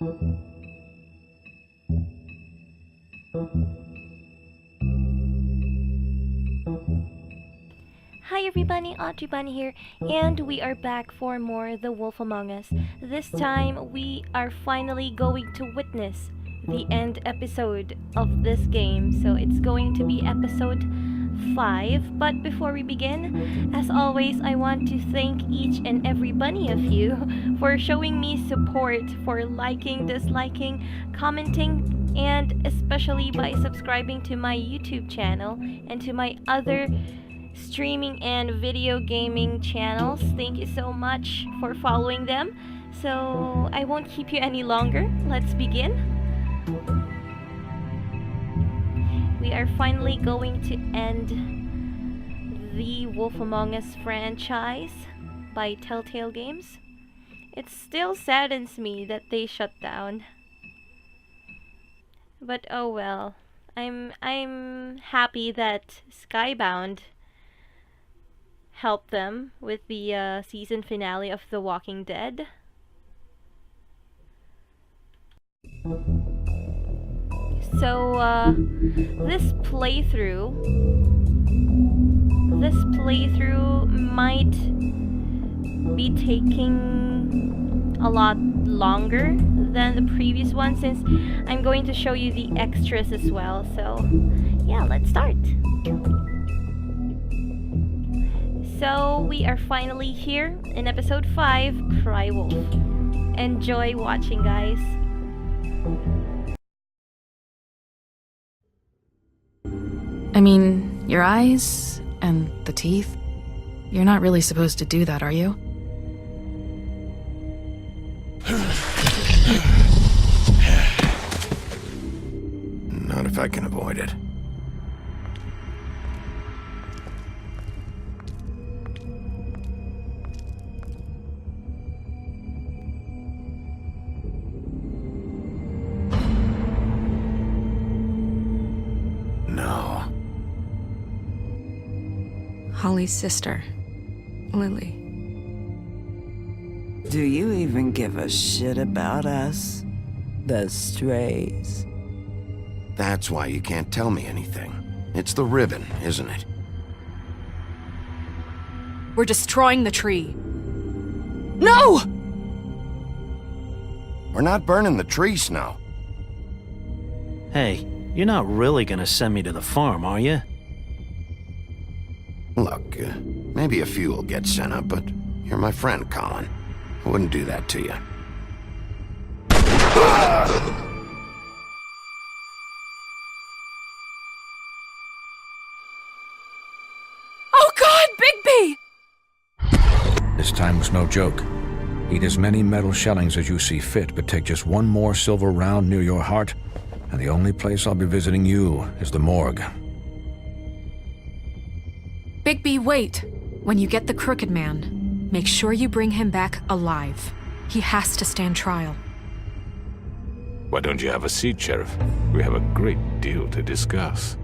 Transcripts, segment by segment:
Hi everybody, Audrey Bunny here, and we are back for more The Wolf Among Us. This time, we are finally going to witness the end episode of this game. So it's going to be episode 5. But before we begin, as always, I want to thank each and every bunny of you for showing me support, for liking, disliking, commenting, and especially by subscribing to my YouTube channel and to my other streaming and video gaming channels. Thank you so much for following them. So I won't keep you any longer. Let's begin. We are finally going to end the Wolf Among Us franchise by Telltale Games. It still saddens me that they shut down. But oh well. I'm happy that Skybound helped them with the season finale of The Walking Dead. So this playthrough might be taking a lot longer than the previous one, since I'm going to show you the extras as well. So yeah, let's start. So we are finally here in episode 5, Cry Wolf. Enjoy watching, guys. I mean, your eyes and the teeth. You're not really supposed to do that, are you? Not if I can avoid it. Holly's sister, Lily. Do you even give a shit about us? The strays. That's why you can't tell me anything. It's the ribbon, isn't it? We're destroying the tree. No! We're not burning the tree, Snow. Hey, you're not really gonna send me to the farm, are you? Look, maybe a few will get sent up, but you're my friend, Colin. I wouldn't do that to you. Oh God, Bigby! This time was no joke. Eat as many metal shellings as you see fit, but take just one more silver round near your heart, and the only place I'll be visiting you is the morgue. Bigby, wait! When you get the Crooked Man, make sure you bring him back alive. He has to stand trial. Why don't you have a seat, Sheriff? We have a great deal to discuss.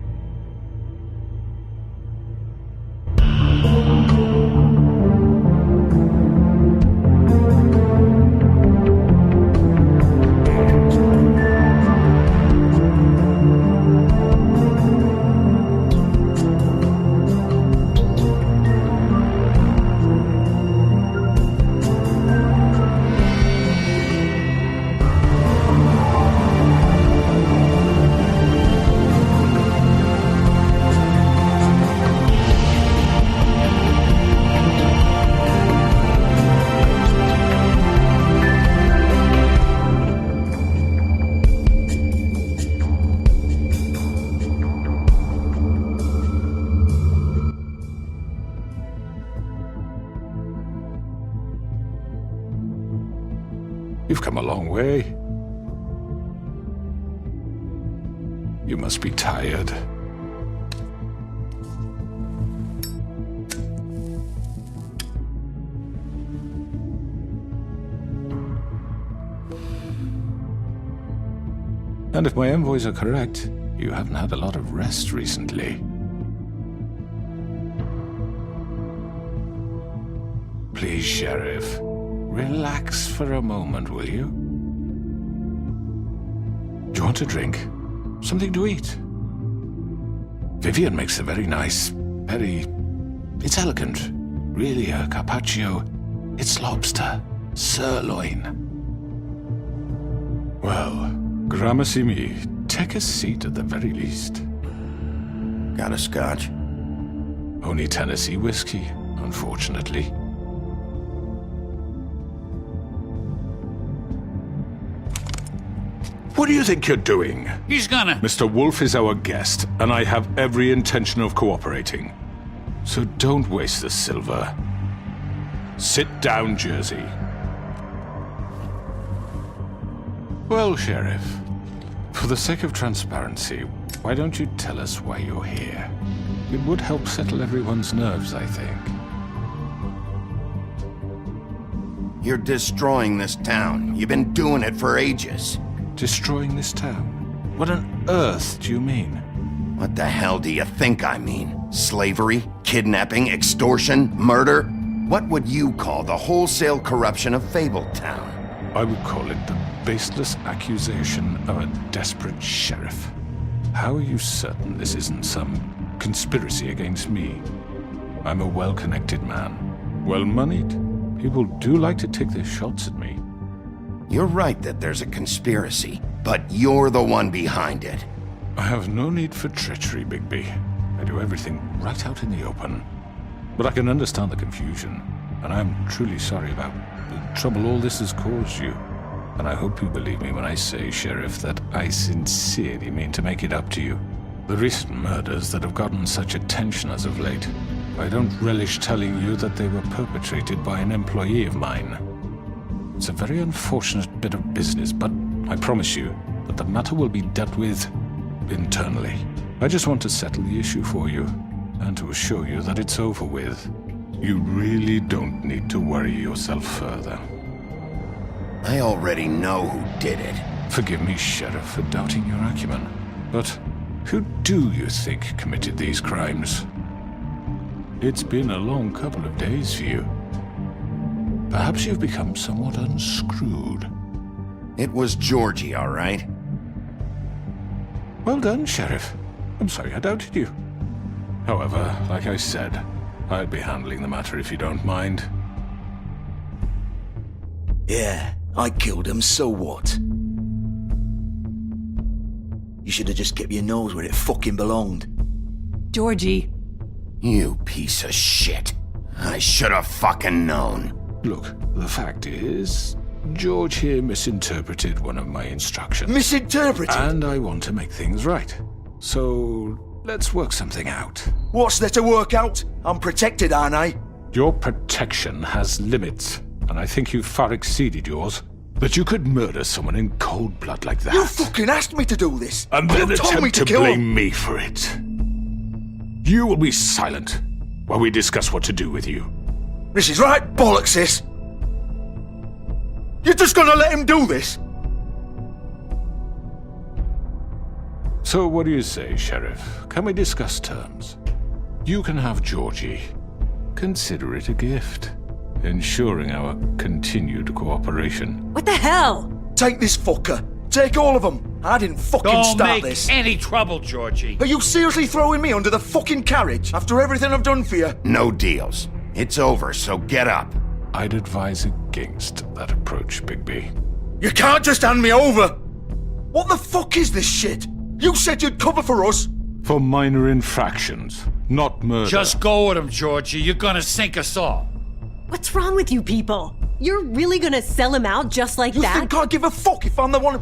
You've come a long way. You must be tired. And if my envoys are correct, you haven't had a lot of rest recently. Please, Sheriff, relax for a moment, will you? you want a drink? Something to eat? Vivian makes a very nice, it's elegant. Really a carpaccio. It's lobster. Sirloin. Well, gramercy me. Take a seat at the very least. Got a scotch? Only Tennessee whiskey, unfortunately. What do you think you're doing? He's gonna... Mr. Wolf is our guest, and I have every intention of cooperating. So don't waste the silver. Sit down, Jersey. Well, Sheriff, for the sake of transparency, why don't you tell us why you're here? It would help settle everyone's nerves, I think. You're destroying this town. You've been doing it for ages. Destroying this town? What on earth do you mean? What the hell do you think I mean? Slavery? Kidnapping? Extortion? Murder? What would you call the wholesale corruption of Fabletown? I would call it the baseless accusation of a desperate sheriff. How are you certain this isn't some conspiracy against me? I'm a well-connected man. Well-moneyed. People do like to take their shots at me. You're right that there's a conspiracy, but you're the one behind it. I have no need for treachery, Bigby. I do everything right out in the open. But I can understand the confusion, and I'm truly sorry about the trouble all this has caused you. And I hope you believe me when I say, Sheriff, that I sincerely mean to make it up to you. The recent murders that have gotten such attention as of late, I don't relish telling you that they were perpetrated by an employee of mine. It's a very unfortunate bit of business, but I promise you that the matter will be dealt with internally. I just want to settle the issue for you, and to assure you that it's over with. You really don't need to worry yourself further. I already know who did it. Forgive me, Sheriff, for doubting your acumen, but who do you think committed these crimes? It's been a long couple of days for you. Perhaps you've become somewhat unscrewed. It was Georgie, all right? Well done, Sheriff. I'm sorry I doubted you. However, like I said, I'd be handling the matter if you don't mind. Yeah, I killed him, so what? You should have just kept your nose where it fucking belonged. Georgie. You piece of shit. I should have fucking known. Look, the fact is, George here misinterpreted one of my instructions. Misinterpreted? And I want to make things right. So, let's work something out. What's there to work out? I'm protected, aren't I? Your protection has limits, and I think you've far exceeded yours. That you could murder someone in cold blood like that. You fucking asked me to do this! And then you told me attempt to kill blame him. me for it. You will be silent while we discuss what to do with you. This is right bollocks, sis. You're just gonna let him do this? So what do you say, Sheriff? Can we discuss terms? You can have Georgie. Consider it a gift, ensuring our continued cooperation. What the hell? Take this fucker. Take all of them. I didn't fucking Don't start make this. any trouble, Georgie. Are you seriously throwing me under the fucking carriage after everything I've done for you? No deals. It's over, so get up. I'd advise against that approach, Bigby. You can't just hand me over! What the fuck is this shit? You said you'd cover for us! For minor infractions, not murder. Just go with him, Georgie. You're gonna sink us all. What's wrong with you people? You're really gonna sell him out just like You that? think I give a fuck if I'm the one...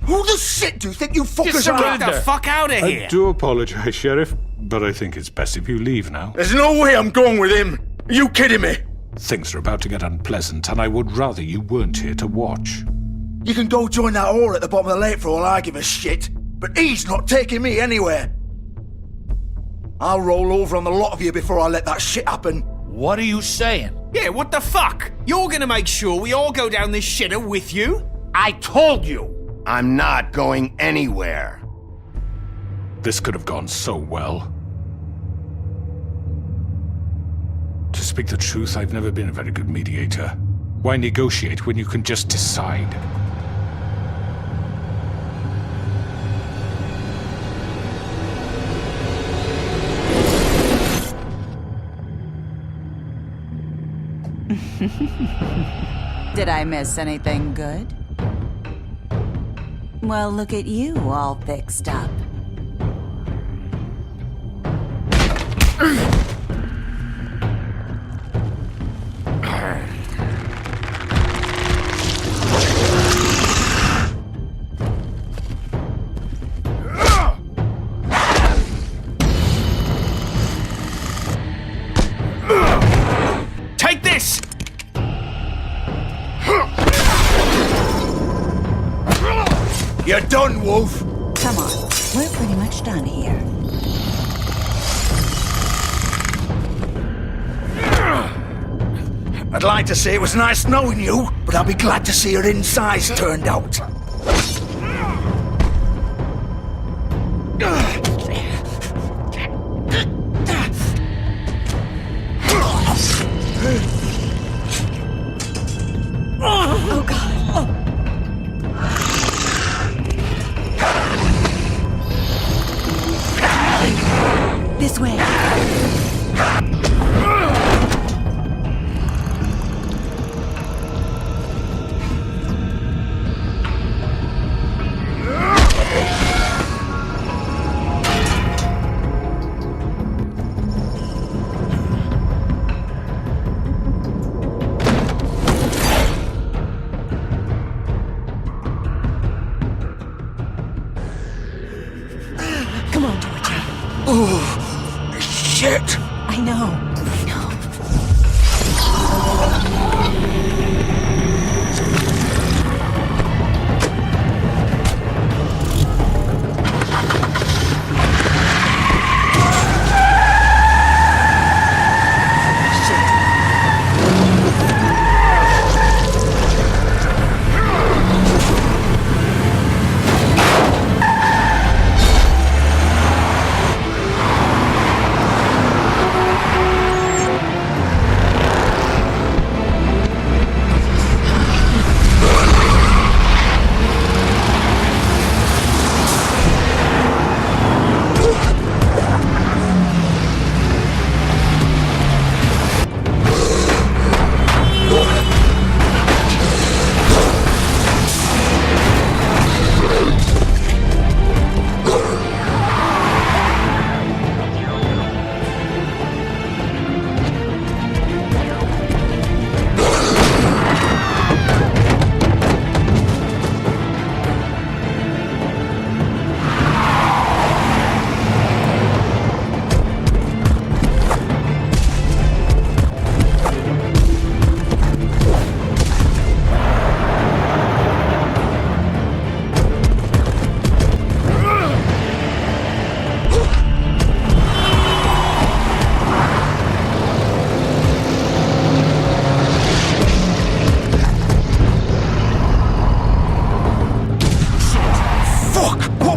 Who the shit do you think you fuckers are? surrender. Get the fuck out of I do apologize, Sheriff, but I think it's best if you leave now. There's no way I'm going with him! Are you kidding me? Things are about to get unpleasant, and I would rather you weren't here to watch. You can go join that whore at the bottom of the lake for all I give a shit, but he's not taking me anywhere. I'll roll over on the lot of you before I let that shit happen. What are you saying? Yeah, what the fuck? You're gonna make sure we all go down this shitter with you? I told you. I'm not going anywhere. This could have gone so well. To speak the truth, I've never been a very good mediator. Why negotiate when you can just decide? Did I miss anything good? Well, look at you all fixed up. Take this! You're done, Wolf! Come on, we're pretty much done here. I'd like to say it was nice knowing you, but I'll be glad to see your insides turned out. Oh, God. This way. Come on, Georgie. Oh, shit! I know.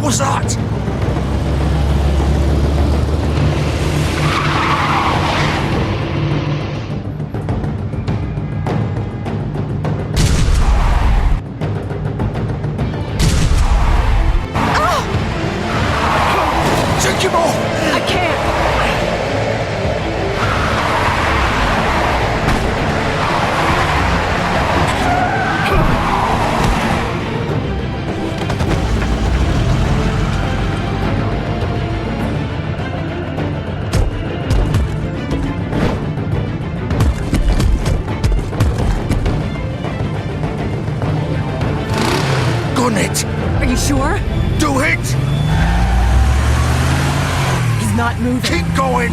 was that? Take him off! I can't! Gun it! Are you sure? Do it! He's not moving. Keep going!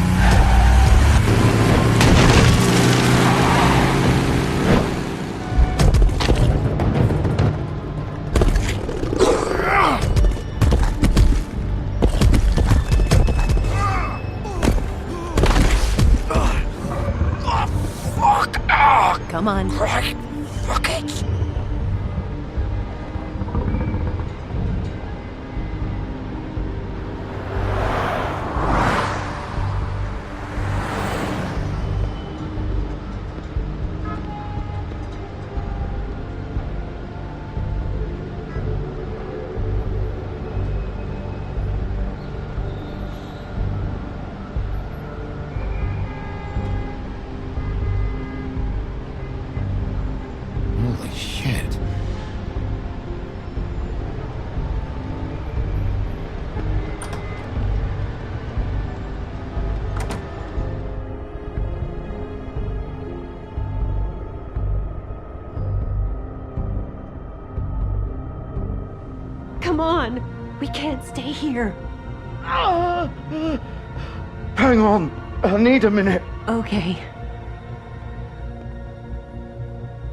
Fuck! Come on. Right. Fuck it! Come on. We can't stay here. Hang on. I need a minute. Okay.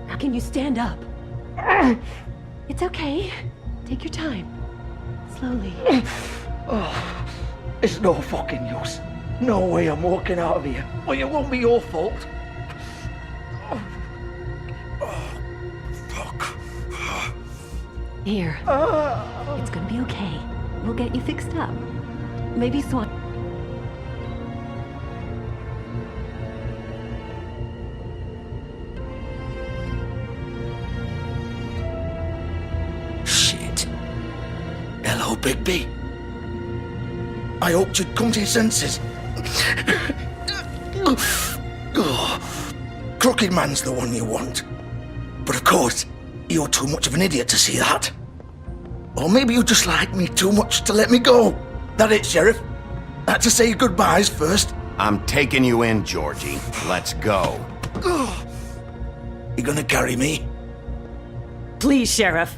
Now can you stand up? It's okay. Take your time. Slowly. It's no fucking use. No way I'm walking out of here. Well, it won't be your fault. Fuck. Here. It's gonna be okay. We'll get you fixed up. Maybe Swan. Shit. Hello, Bigby. I hoped you'd come to your senses. Crooked Man's the one you want. But of course, you're too much of an idiot to see that. Or maybe you just like me too much to let me go. That it, Sheriff? I had to say your goodbyes first. I'm taking you in, Georgie. Let's go. You gonna carry me? Please, Sheriff.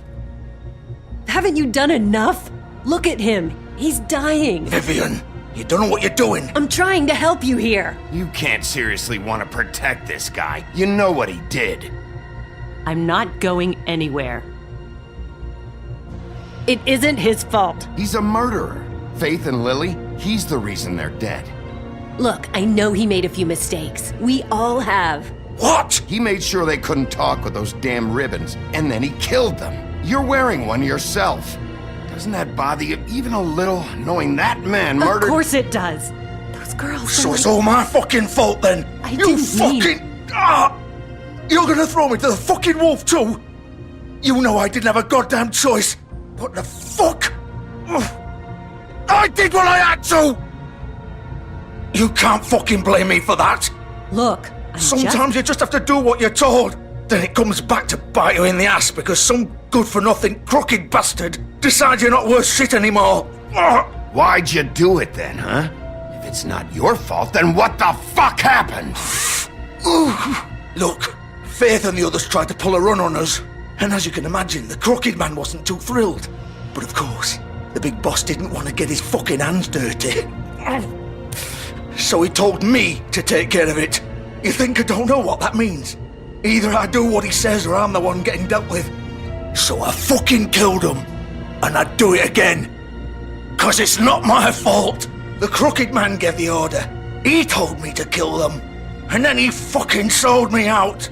Haven't you done enough? Look at him. He's dying. Vivian, you don't know what you're doing. I'm trying to help you here. You can't seriously want to protect this guy. You know what he did. I'm not going anywhere. It isn't his fault. He's a murderer. Faith and Lily, he's the reason they're dead. Look, I know he made a few mistakes. We all have. What? He made sure they couldn't talk with those damn ribbons, and then he killed them. You're wearing one yourself. Doesn't that bother you even a little, knowing that man murdered— Of course it does. Those girls— So it's all my fucking fault then? I You didn't fucking— You're gonna throw me to the fucking wolf too? You know I didn't have a goddamn choice. What the fuck? I did what I had to! You can't fucking blame me for that. Look, Sometimes you just have to do what you're told. Then it comes back to bite you in the ass because some good-for-nothing crooked bastard decides you're not worth shit anymore. Why'd you do it then, huh? If it's not your fault, then what the fuck happened? Look, Faith and the others tried to pull a run on us. And as you can imagine, the Crooked Man wasn't too thrilled. But of course, the big boss didn't want to get his fucking hands dirty. So he told me to take care of it. You think I don't know what that means? Either I do what he says or I'm the one getting dealt with. So I fucking killed him. And I'd do it again. 'Cause it's not my fault. The Crooked Man gave the order. He told me to kill them. And then he fucking sold me out.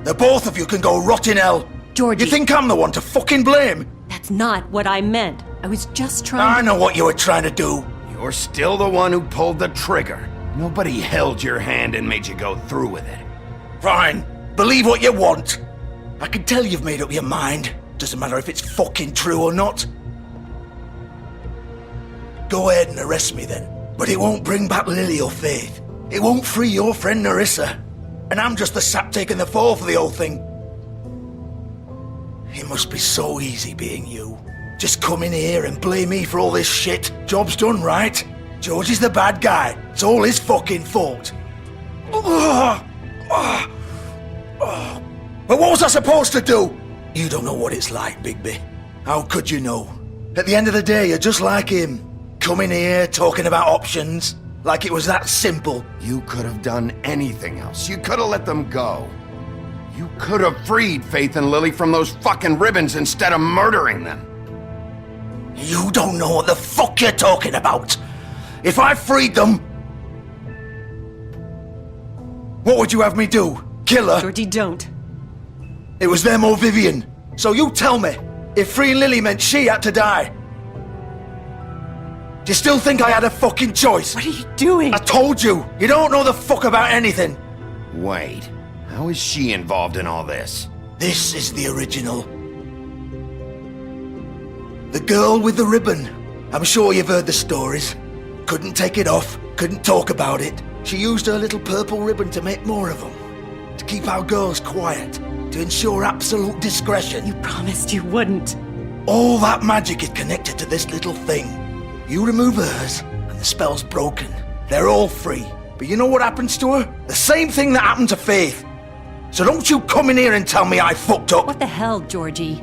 The both of you can go rot in hell. Georgie. You think I'm the one to fucking blame? That's not what I meant. I was just trying I know what you were trying to do. You're still the one who pulled the trigger. Nobody held your hand and made you go through with it. Fine. Believe what you want. I can tell you've made up your mind. Doesn't matter if it's fucking true or not. Go ahead and arrest me then. But it won't bring back Lily or Faith. It won't free your friend Narissa. And I'm just the sap taking the fall for the whole thing. It must be so easy being you. Just come in here and blame me for all this shit. Job's done, right? George is the bad guy. It's all his fucking fault. But what was I supposed to do? You don't know what it's like, Bigby. How could you know? At the end of the day, you're just like him. Coming here, talking about options. Like it was that simple. You could have done anything else. You could have let them go. You could have freed Faith and Lily from those fucking ribbons instead of murdering them. You don't know what the fuck you're talking about. If I freed them... What would you have me do? Kill her? Georgie, don't. It was them or Vivian. So you tell me, if freeing Lily meant she had to die. Do you still think I had a fucking choice? What are you doing? I told you, you don't know the fuck about anything. Wait, how is she involved in all this? This is the original. The girl with the ribbon. I'm sure you've heard the stories. Couldn't take it off, couldn't talk about it. She used her little purple ribbon to make more of them. To keep our girls quiet. To ensure absolute discretion. You promised you wouldn't. All that magic is connected to this little thing. You remove hers, and the spell's broken. They're all free. But you know what happens to her? The same thing that happened to Faith. So don't you come in here and tell me I fucked up. What the hell, Georgie?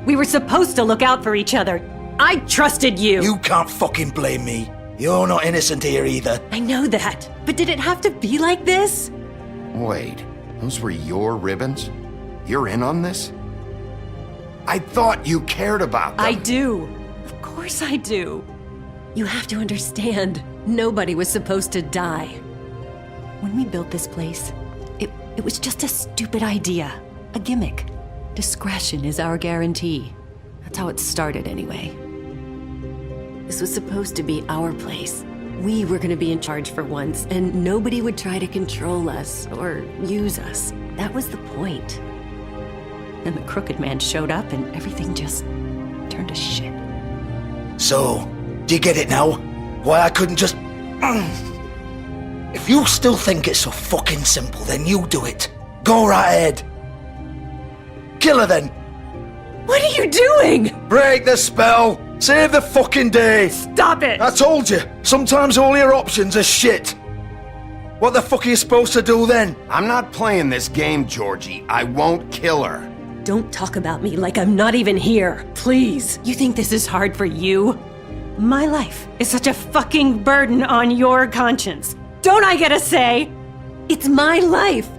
We were supposed to look out for each other. I trusted you. You can't fucking blame me. You're not innocent here either. I know that. But did it have to be like this? Wait, those were your ribbons? You're in on this? I thought you cared about them. I do. Of course I do. You have to understand, nobody was supposed to die. When we built this place, it was just a stupid idea. A gimmick. Discretion is our guarantee. That's how it started anyway. This was supposed to be our place. We were gonna be in charge for once, and nobody would try to control us or use us. That was the point. And the crooked man showed up and everything just turned to shit. So, do you get it now? Why I couldn't just... If you still think it's so fucking simple, then you do it. Go right ahead. Kill her then. What are you doing? Break the spell. Save the fucking day. Stop it. I told you, sometimes all your options are shit. What the fuck are you supposed to do then? I'm not playing this game, Georgie. I won't kill her. Don't talk about me like I'm not even here. Please. You think this is hard for you? My life is such a fucking burden on your conscience. Don't I get a say? It's my life.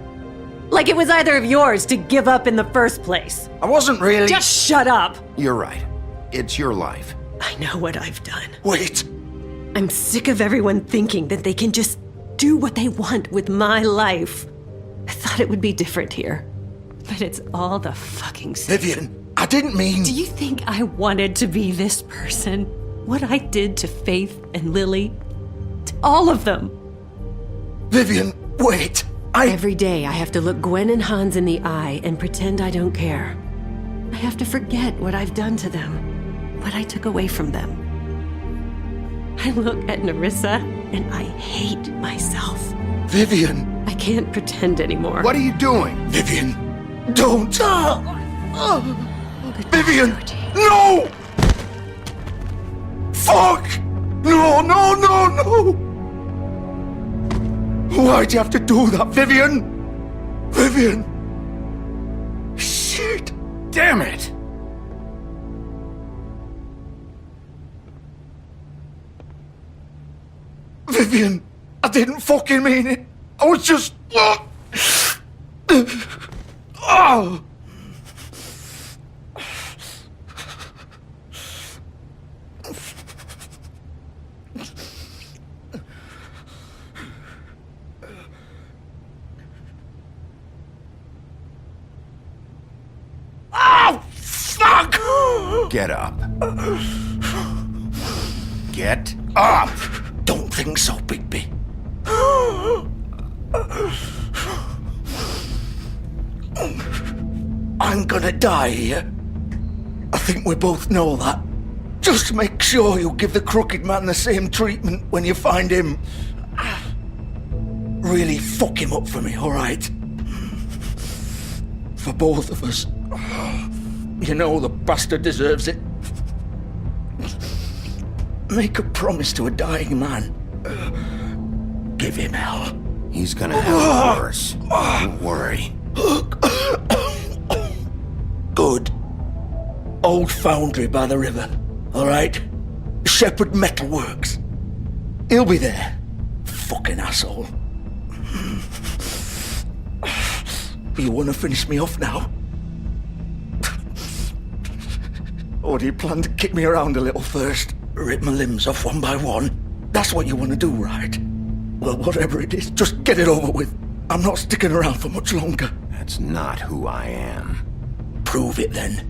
Like it was either of yours to give up in the first place. I wasn't really... Just shut up. You're right. It's your life. I know what I've done. Wait. I'm sick of everyone thinking that they can just do what they want with my life. I thought it would be different here. But it's all the fucking same. Vivian, I didn't mean... Do you think I wanted to be this person? What I did to Faith and Lily? To all of them? Vivian, wait. Every day I have to look Gwen and Hans in the eye and pretend I don't care. I have to forget what I've done to them, what I took away from them. I look at Nerissa and I hate myself. Vivian. I can't pretend anymore. What are you doing? Vivian, don't. Vivian, no! Fuck! No, no, no, no! Why'd you have to do that, Vivian? Vivian! Shit! Damn it! Vivian, I didn't fucking mean it. I was just... Oh! Get up. Get up! Don't think so, Bigby. I'm gonna die here. I think we both know that. Just make sure you give the crooked man the same treatment when you find him. Really fuck him up for me, alright? For both of us. You know the bastard deserves it. Make a promise to a dying man. Give him hell. He's gonna have worse. Don't worry. Good. Old foundry by the river. Alright? Shepherd Metalworks. He'll be there. Fucking asshole. You wanna finish me off now? Or do you plan to kick me around a little first? Rip my limbs off one by one? That's what you want to do, right? Well, whatever it is, just get it over with. I'm not sticking around for much longer. That's not who I am. Prove it then.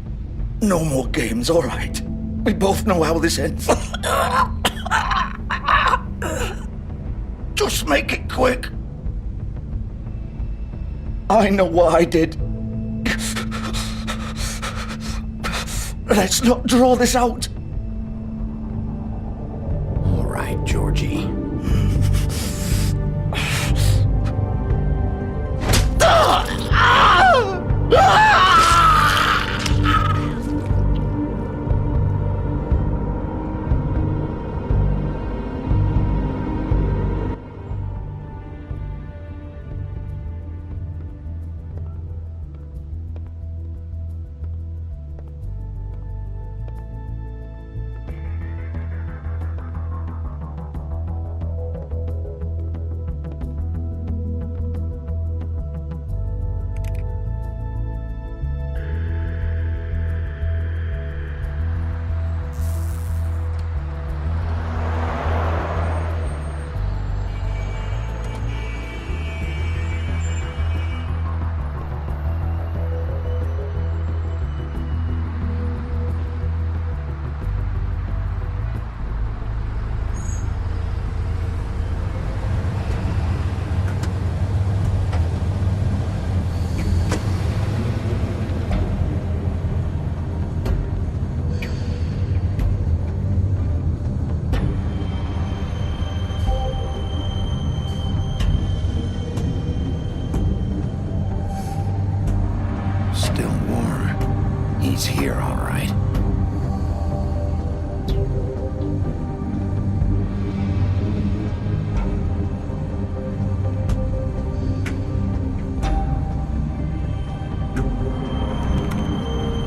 No more games, all right? We both know how this ends. Just make it quick. I know what I did. Let's not draw this out. All right, Georgie. Still warm. He's here, all right.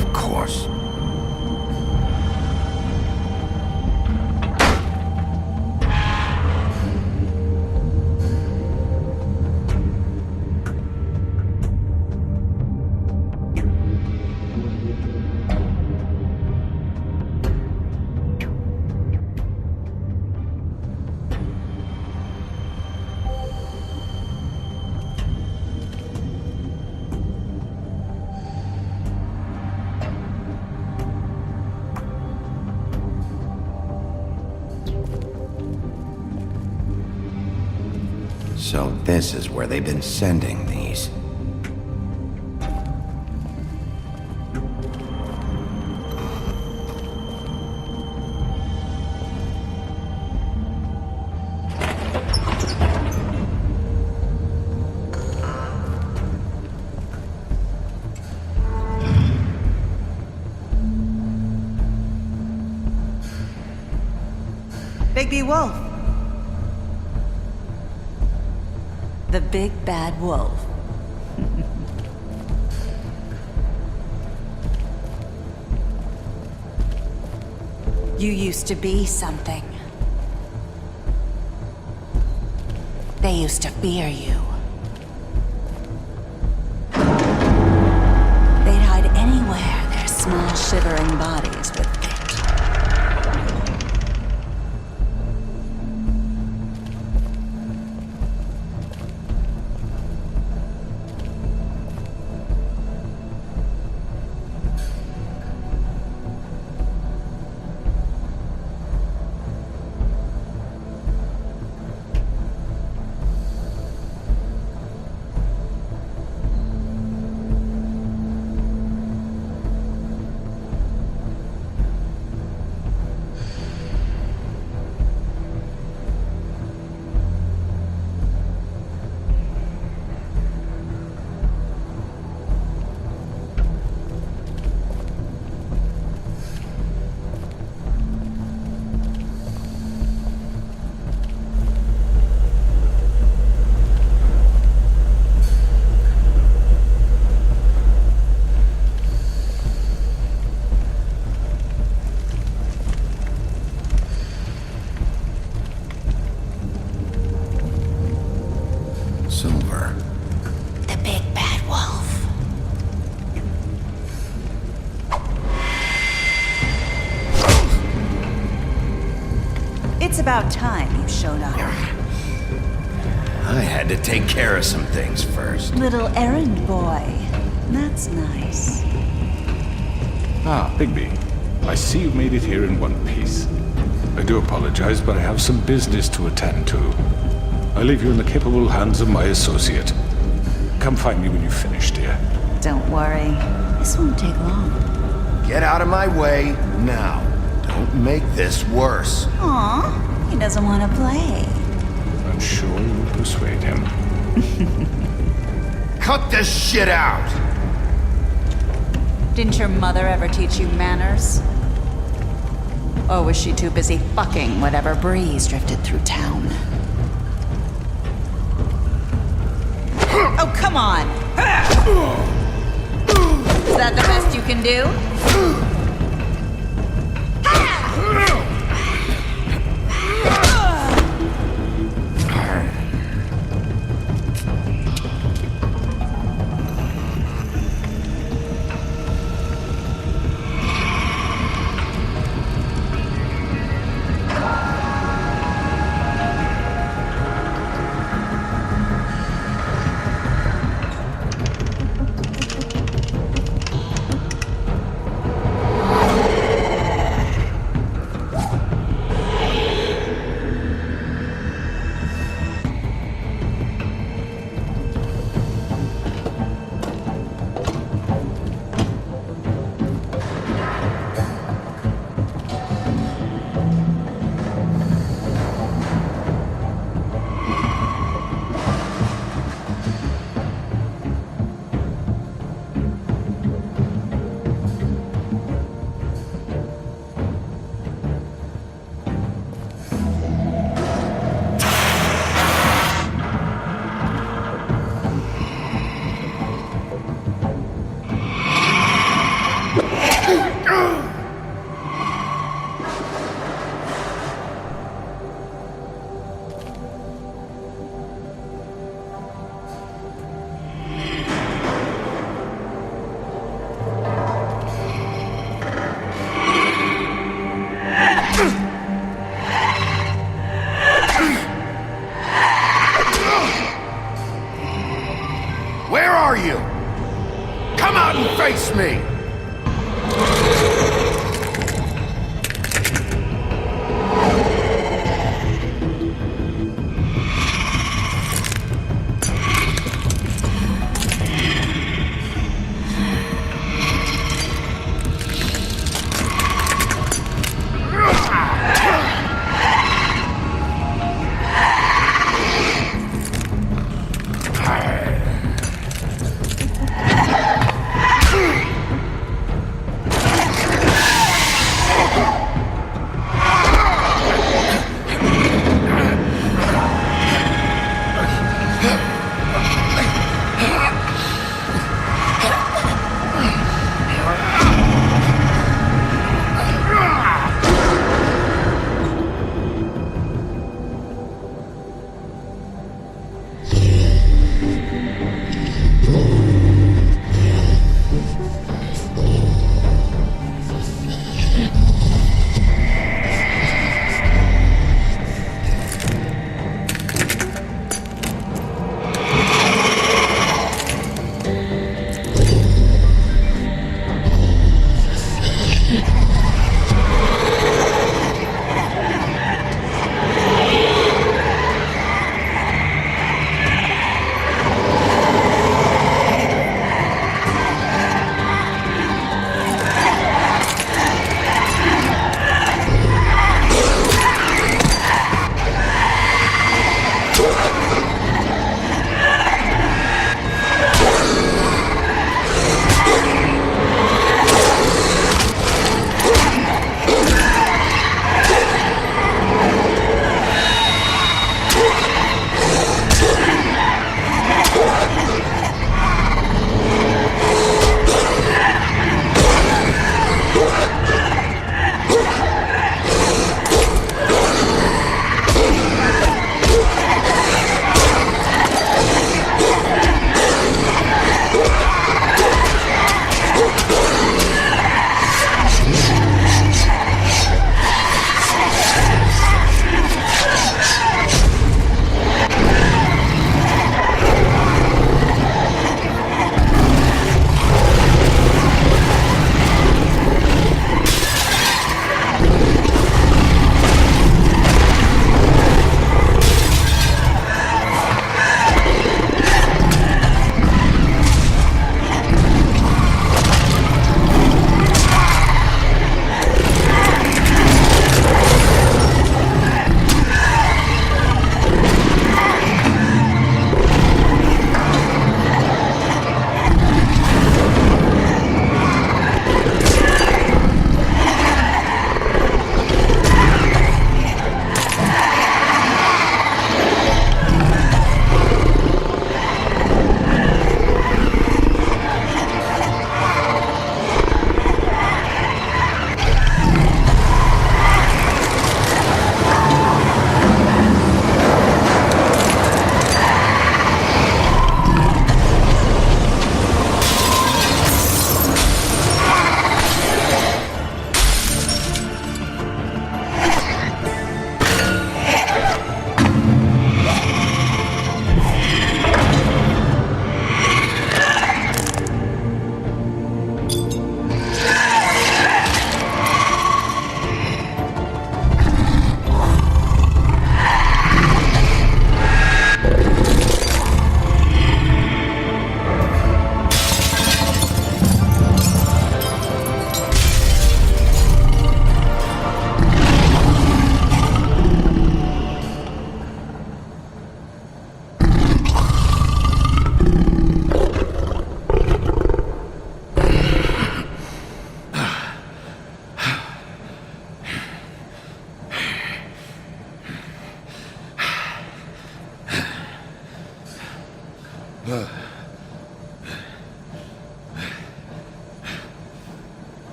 Of course. So this is where they've been sending these. Bigby Wolf. The big bad wolf. You used to be something. They used to fear you. They'd hide anywhere their small shivering bodies would fit. Silver. The big bad wolf. It's about time you showed up. I had to take care of some things first. Little errand boy. That's nice. Ah, Bigby. I see you've made it here in one piece. I do apologize, but I have some business to attend to. I leave you in the capable hands of my associate. Come find me when you've finished, dear. Don't worry. This won't take long. Get out of my way now. Don't make this worse. Aw, he doesn't want to play. I'm sure you'll persuade him. Cut this shit out! Didn't your mother ever teach you manners? Or was she too busy fucking whatever breeze drifted through town? Oh, come on! Is that the best you can do? out and face me!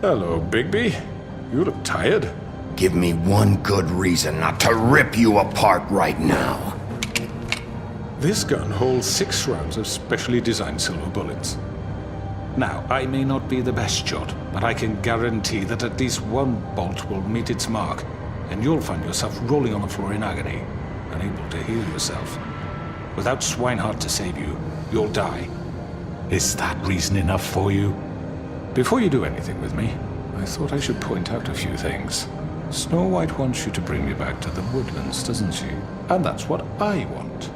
Hello, Bigby. You look tired. Give me one good reason not to rip you apart right now. This gun holds 6 rounds of specially designed silver bullets. Now, I may not be the best shot, but I can guarantee that at least one bolt will meet its mark, and you'll find yourself rolling on the floor in agony, unable to heal yourself. Without Swinehart to save you, you'll die. Is that reason enough for you? Before you do anything with me, I thought I should point out a few things. Snow White wants you to bring me back to the woodlands, doesn't she? And that's what I want.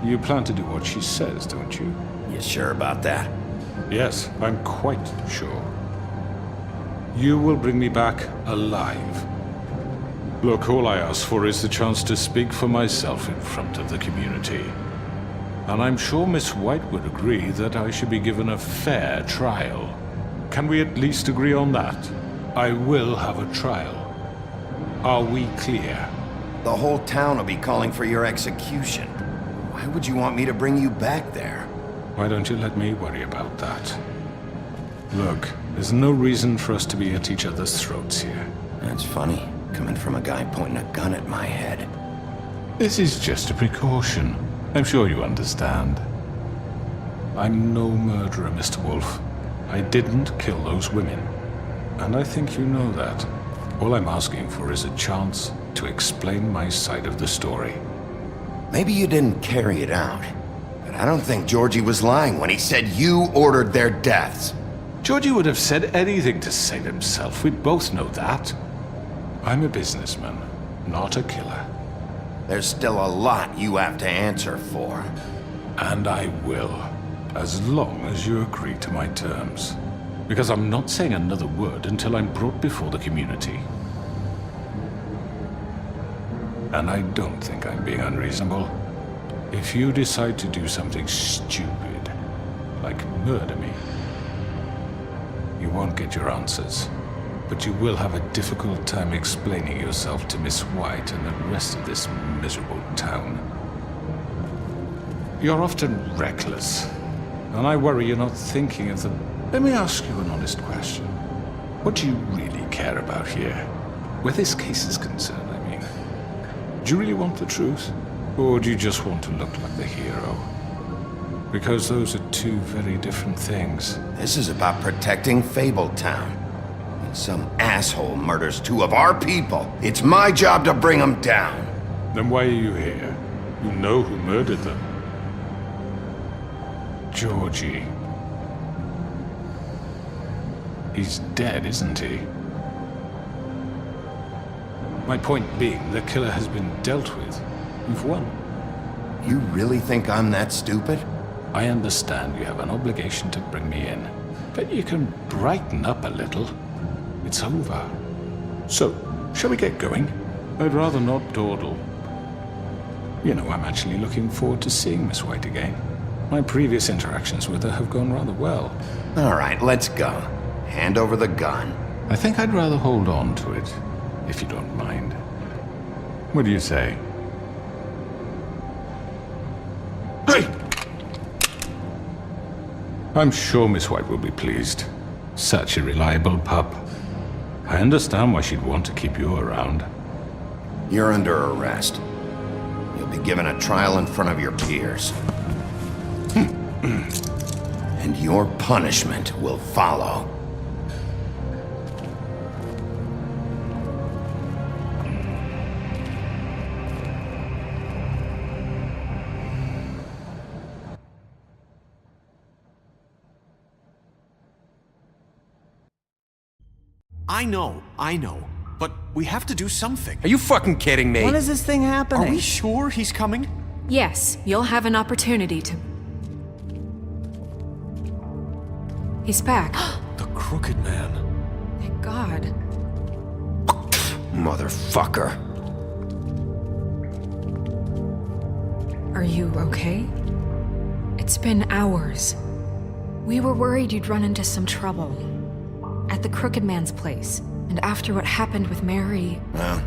You plan to do what she says, don't you? You sure about that? Yes, I'm quite sure. You will bring me back alive. Look, all I ask for is the chance to speak for myself in front of the community. And I'm sure Miss White would agree that I should be given a fair trial. Can we at least agree on that? I will have a trial. Are we clear? The whole town will be calling for your execution. Why would you want me to bring you back there? Why don't you let me worry about that? Look, there's no reason for us to be at each other's throats here. That's funny, coming from a guy pointing a gun at my head. This is just a precaution. I'm sure you understand. I'm no murderer, Mr. Wolf. I didn't kill those women. And I think you know that. All I'm asking for is a chance to explain my side of the story. Maybe you didn't carry it out, but I don't think Georgie was lying when he said you ordered their deaths. Georgie would have said anything to save himself. We both know that. I'm a businessman, not a killer. There's still a lot you have to answer for. And I will, as long as you agree to my terms. Because I'm not saying another word until I'm brought before the community. And I don't think I'm being unreasonable. If you decide to do something stupid, like murder me, you won't get your answers. But you will have a difficult time explaining yourself to Miss White and the rest of this miserable town. You're often reckless, and I worry you're not thinking of the... Let me ask you an honest question. What do you really care about here? Where this case is concerned, I mean. Do you really want the truth? Or do you just want to look like the hero? Because those are two very different things. This is about protecting Fabletown. When some asshole murders 2 of our people, it's my job to bring them down. Then why are you here? You know who murdered them. Georgie. He's dead, isn't he? My point being, the killer has been dealt with. You've won. You really think I'm that stupid? I understand you have an obligation to bring me in, but you can brighten up a little. It's over. So, shall we get going? I'd rather not dawdle. You know, I'm actually looking forward to seeing Miss White again. My previous interactions with her have gone rather well. All right, let's go. Hand over the gun. I think I'd rather hold on to it, if you don't mind. What do you say? Hey! I'm sure Miss White will be pleased. Such a reliable pup. I understand why she'd want to keep you around. You're under arrest. You'll be given a trial in front of your peers. And your punishment will follow. I know. But we have to do something. Are you fucking kidding me? When is this thing happening? Are we sure he's coming? Yes, you'll have an opportunity to... He's back. The Crooked Man. Thank God. Motherfucker. Are you okay? It's been hours. We were worried you'd run into some trouble. At the Crooked Man's place. And after what happened with Mary... Well,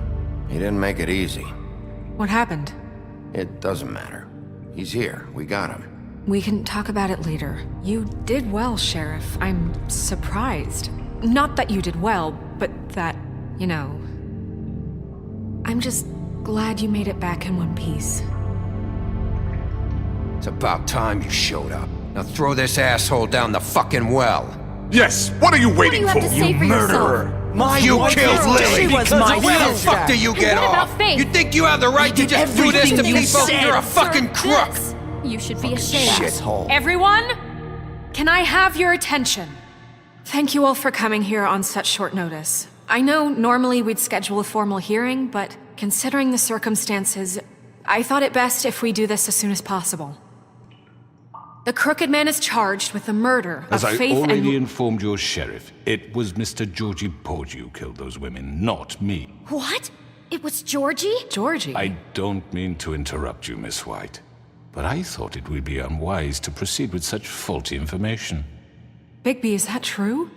he didn't make it easy. What happened? It doesn't matter. He's here. We got him. We can talk about it later. You did well, Sheriff. I'm surprised. Not that you did well, but that, you know... I'm just glad you made it back in one piece. It's about time you showed up. Now throw this asshole down the fucking well. Yes, what are you waiting What do you have to say for murderer! You killed Lily! She was my Where the sister. fuck do you get What about off? Faith? You think you have the right to just do this to everything you people? said. You're a fucking crook! This. You should be ashamed. Shithole. Everyone, can I have your attention? Thank you all for coming here on such short notice. I know normally we'd schedule a formal hearing, but considering the circumstances, I thought it best if we do this as soon as possible. The Crooked Man is charged with the murder As of I Faith already and... informed your sheriff, it was Mr. Georgie Porgy who killed those women, not me. What? It was Georgie? Georgie? I don't mean to interrupt you, Miss White, but I thought it would be unwise to proceed with such faulty information. Bigby, is that true?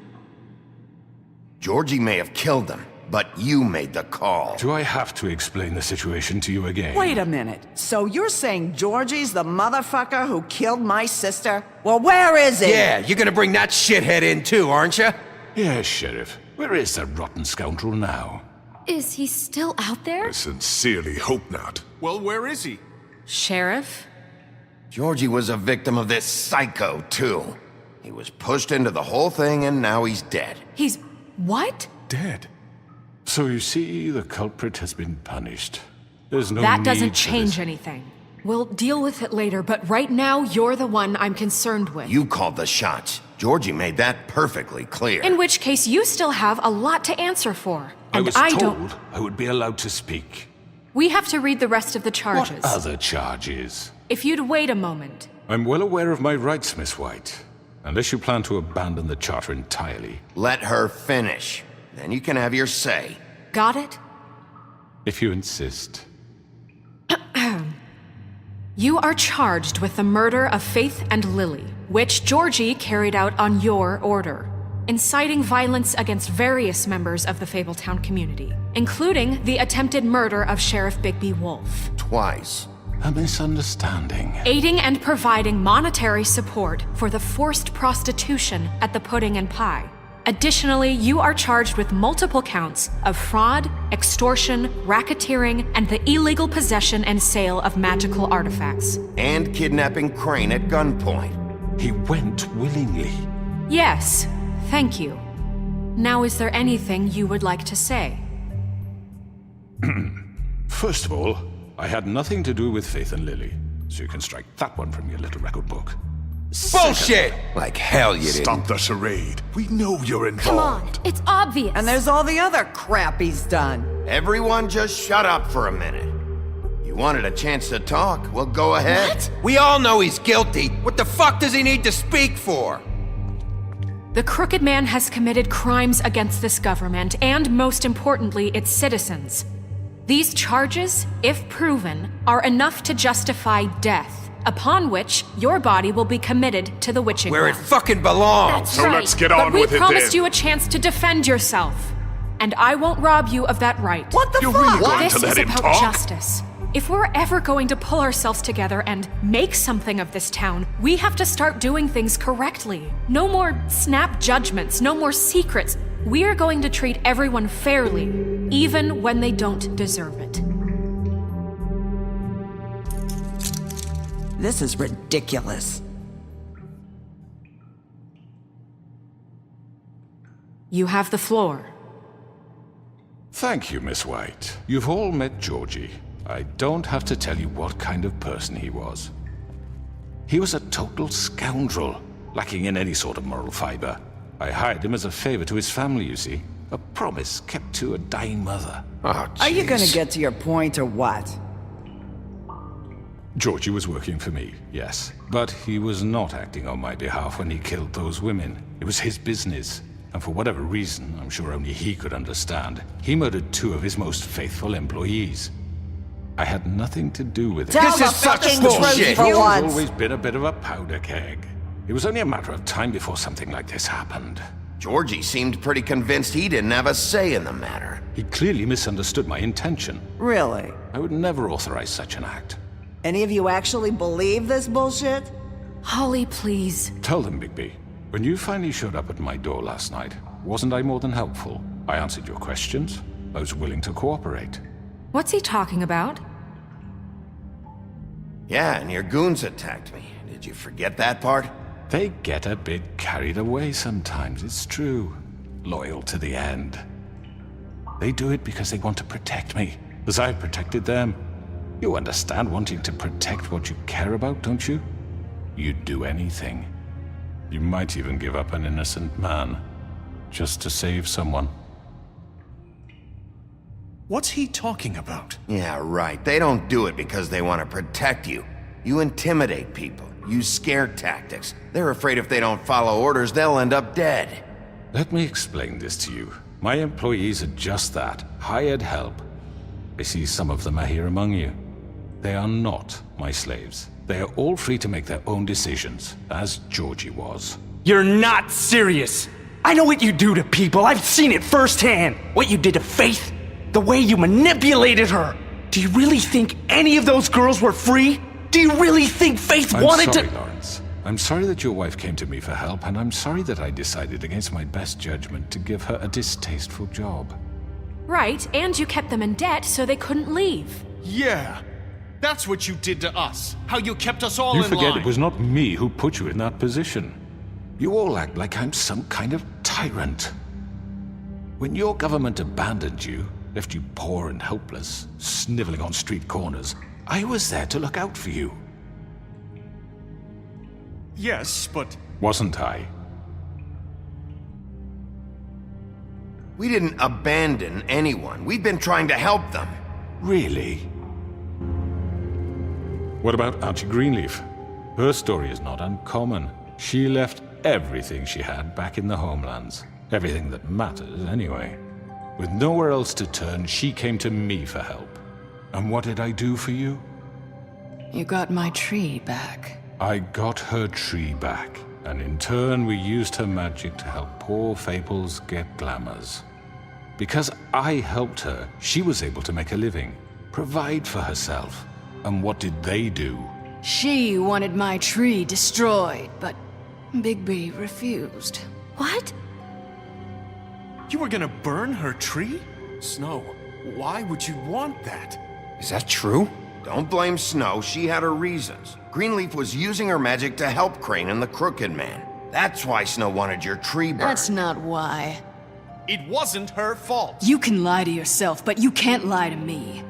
Georgie may have killed them, but you made the call. Do I have to explain the situation to you again? Wait a minute. So you're saying Georgie's the motherfucker who killed my sister? Well, where is he? Yeah, you're gonna bring that shithead in too, aren't you? Yes, Sheriff. Where is that rotten scoundrel now? Is he still out there? I sincerely hope not. Well, where is he? Sheriff? Georgie was a victim of this psycho, too. He was pushed into the whole thing and now he's dead. He's... what? Dead. So you see, the culprit has been punished. There's no That need doesn't for change this. anything. We'll deal with it later, but right now, you're the one I'm concerned with. You called the shots. Georgie made that perfectly clear. In which case, you still have a lot to answer for. I And was I told don't... I would be allowed to speak. We have to read the rest of the charges. What other charges? If you'd wait a moment. I'm well aware of my rights, Miss White. Unless you plan to abandon the charter entirely. Let her finish. Then you can have your say. Got it? If you insist. You are charged with the murder of Faith and Lily, which Georgie carried out on your order, inciting violence against various members of the Fabletown community, including the attempted murder of Sheriff Bigby Wolf. Twice. A misunderstanding. Aiding and providing monetary support for the forced prostitution at the Pudding and Pie. Additionally, you are charged with multiple counts of fraud, extortion, racketeering, and the illegal possession and sale of magical artifacts. And kidnapping Crane at gunpoint. He went willingly. Yes, thank you. Now, is there anything you would like to say? First of all, I had nothing to do with Faith and Lily, so you can strike that one from your little record book. Bullshit! Like hell you didn't. Stop the charade. We know you're involved. Come on, it's obvious. And there's all the other crap he's done. Everyone just shut up for a minute. You wanted a chance to talk, well go ahead. What? We all know he's guilty. What the fuck does he need to speak for? The Crooked Man has committed crimes against this government and, most importantly, its citizens. These charges, if proven, are enough to justify death, upon which your body will be committed to the witching Where it well. fucking belongs. That's So right. let's get But on we with it promised then. you a chance to defend yourself, and I won't rob you of that right. What the You're fuck? really going This to let is him about talk? justice. If we're ever going to pull ourselves together and make something of this town, we have to start doing things correctly. No more snap judgments, no more secrets. We're going to treat everyone fairly, even when they don't deserve it. This is ridiculous. You have the floor. Thank you, Miss White. You've all met Georgie. I don't have to tell you what kind of person he was. He was a total scoundrel, lacking in any sort of moral fiber. I hired him as a favor to his family, you see. A promise kept to a dying mother. Oh, Are you gonna jeez. get to your point or what? Georgie was working for me, yes. But he was not acting on my behalf when he killed those women. It was his business. And for whatever reason, I'm sure only he could understand, he murdered 2 of his most faithful employees. I had nothing to do with it. Tell This the is such fucking bullshit. truth for He's once. always been a bit of a powder keg. It was only a matter of time before something like this happened. Georgie seemed pretty convinced he didn't have a say in the matter. He clearly misunderstood my intention. Really? I would never authorize such an act. Any of you actually believe this bullshit? Holly, please. Tell them, Bigby. When you finally showed up at my door last night, wasn't I more than helpful? I answered your questions. I was willing to cooperate. What's he talking about? Yeah, and your goons attacked me. Did you forget that part? They get a bit carried away sometimes, it's true. Loyal to the end. They do it because they want to protect me, as I protected them. You understand wanting to protect what you care about, don't you? You'd do anything. You might even give up an innocent man, just to save someone. What's he talking about? Yeah, right. They don't do it because they want to protect you. You intimidate people, use scare tactics. They're afraid if they don't follow orders, they'll end up dead. Let me explain this to you. My employees are just that, hired help. I see some of them are here among you. They are not my slaves. They are all free to make their own decisions, as Georgie was. You're not serious! I know what you do to people, I've seen it firsthand! What you did to Faith, the way you manipulated her! Do you really think any of those girls were free? Do you really think Faith wanted to— I'm sorry, Lawrence. I'm sorry that your wife came to me for help, and I'm sorry that I decided against my best judgment to give her a distasteful job. Right, and you kept them in debt so they couldn't leave. Yeah! That's what you did to us! How you kept us all in line! You forget it was not me who put you in that position. You all act like I'm some kind of tyrant. When your government abandoned you, left you poor and helpless, sniveling on street corners, I was there to look out for you. Yes, but— Wasn't I? We didn't abandon anyone. We've been trying to help them. Really? What about Auntie Greenleaf? Her story is not uncommon. She left everything she had back in the homelands. Everything that matters, anyway. With nowhere else to turn, she came to me for help. And what did I do for you? You got my tree back. I got her tree back, and in turn we used her magic to help poor Fables get glamours. Because I helped her, she was able to make a living, provide for herself. And what did they do? She wanted my tree destroyed, but Bigby refused. What? You were gonna burn her tree? Snow, why would you want that? Is that true? Don't blame Snow, she had her reasons. Greenleaf was using her magic to help Crane and the Crooked Man. That's why Snow wanted your tree burned. That's not why. It wasn't her fault. You can lie to yourself, but you can't lie to me.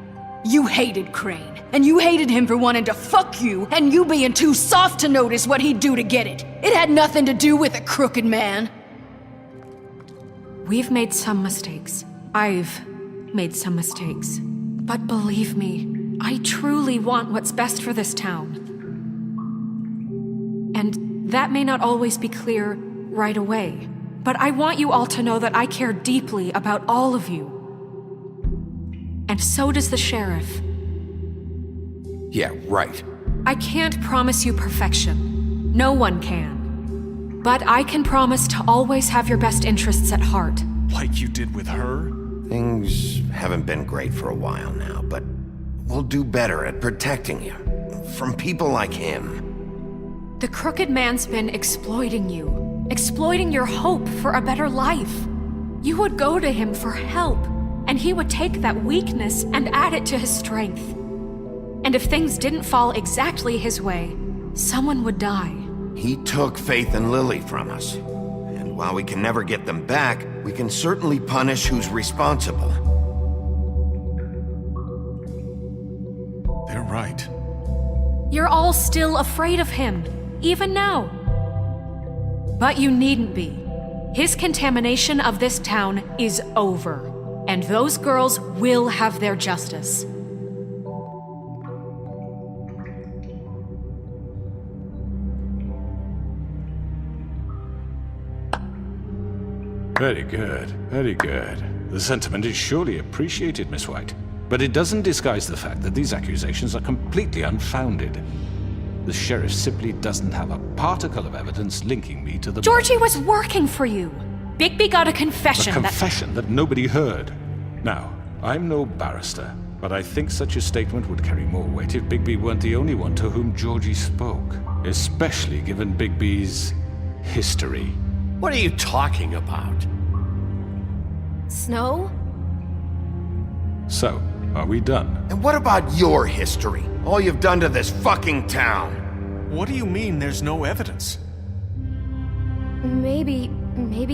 You hated Crane, and you hated him for wanting to fuck you, and you being too soft to notice what he'd do to get it. It had nothing to do with the Crooked Man. We've made some mistakes. I've made some mistakes. But believe me, I truly want what's best for this town. And that may not always be clear right away. But I want you all to know that I care deeply about all of you. And so does the sheriff. Yeah, right. I can't promise you perfection. No one can. But I can promise to always have your best interests at heart. Like you did with her? Things haven't been great for a while now, but we'll do better at protecting you. From people like him. The Crooked Man's been exploiting you. Exploiting your hope for a better life. You would go to him for help, and he would take that weakness and add it to his strength. And if things didn't fall exactly his way, someone would die. He took Faith and Lily from us. And while we can never get them back, we can certainly punish who's responsible. They're right. You're all still afraid of him, even now. But you needn't be. His contamination of this town is over, and those girls will have their justice. Very good, very good. The sentiment is surely appreciated, Miss White. But it doesn't disguise the fact that these accusations are completely unfounded. The sheriff simply doesn't have a particle of evidence linking me to the— Georgie was working for you. Bigby got a confession. A confession that nobody heard. Now, I'm no barrister, but I think such a statement would carry more weight if Bigby weren't the only one to whom Georgie spoke. Especially given Bigby's history. What are you talking about? Snow? So, Are we done? And what about your history? All you've done to this fucking town? What do you mean there's no evidence? Maybe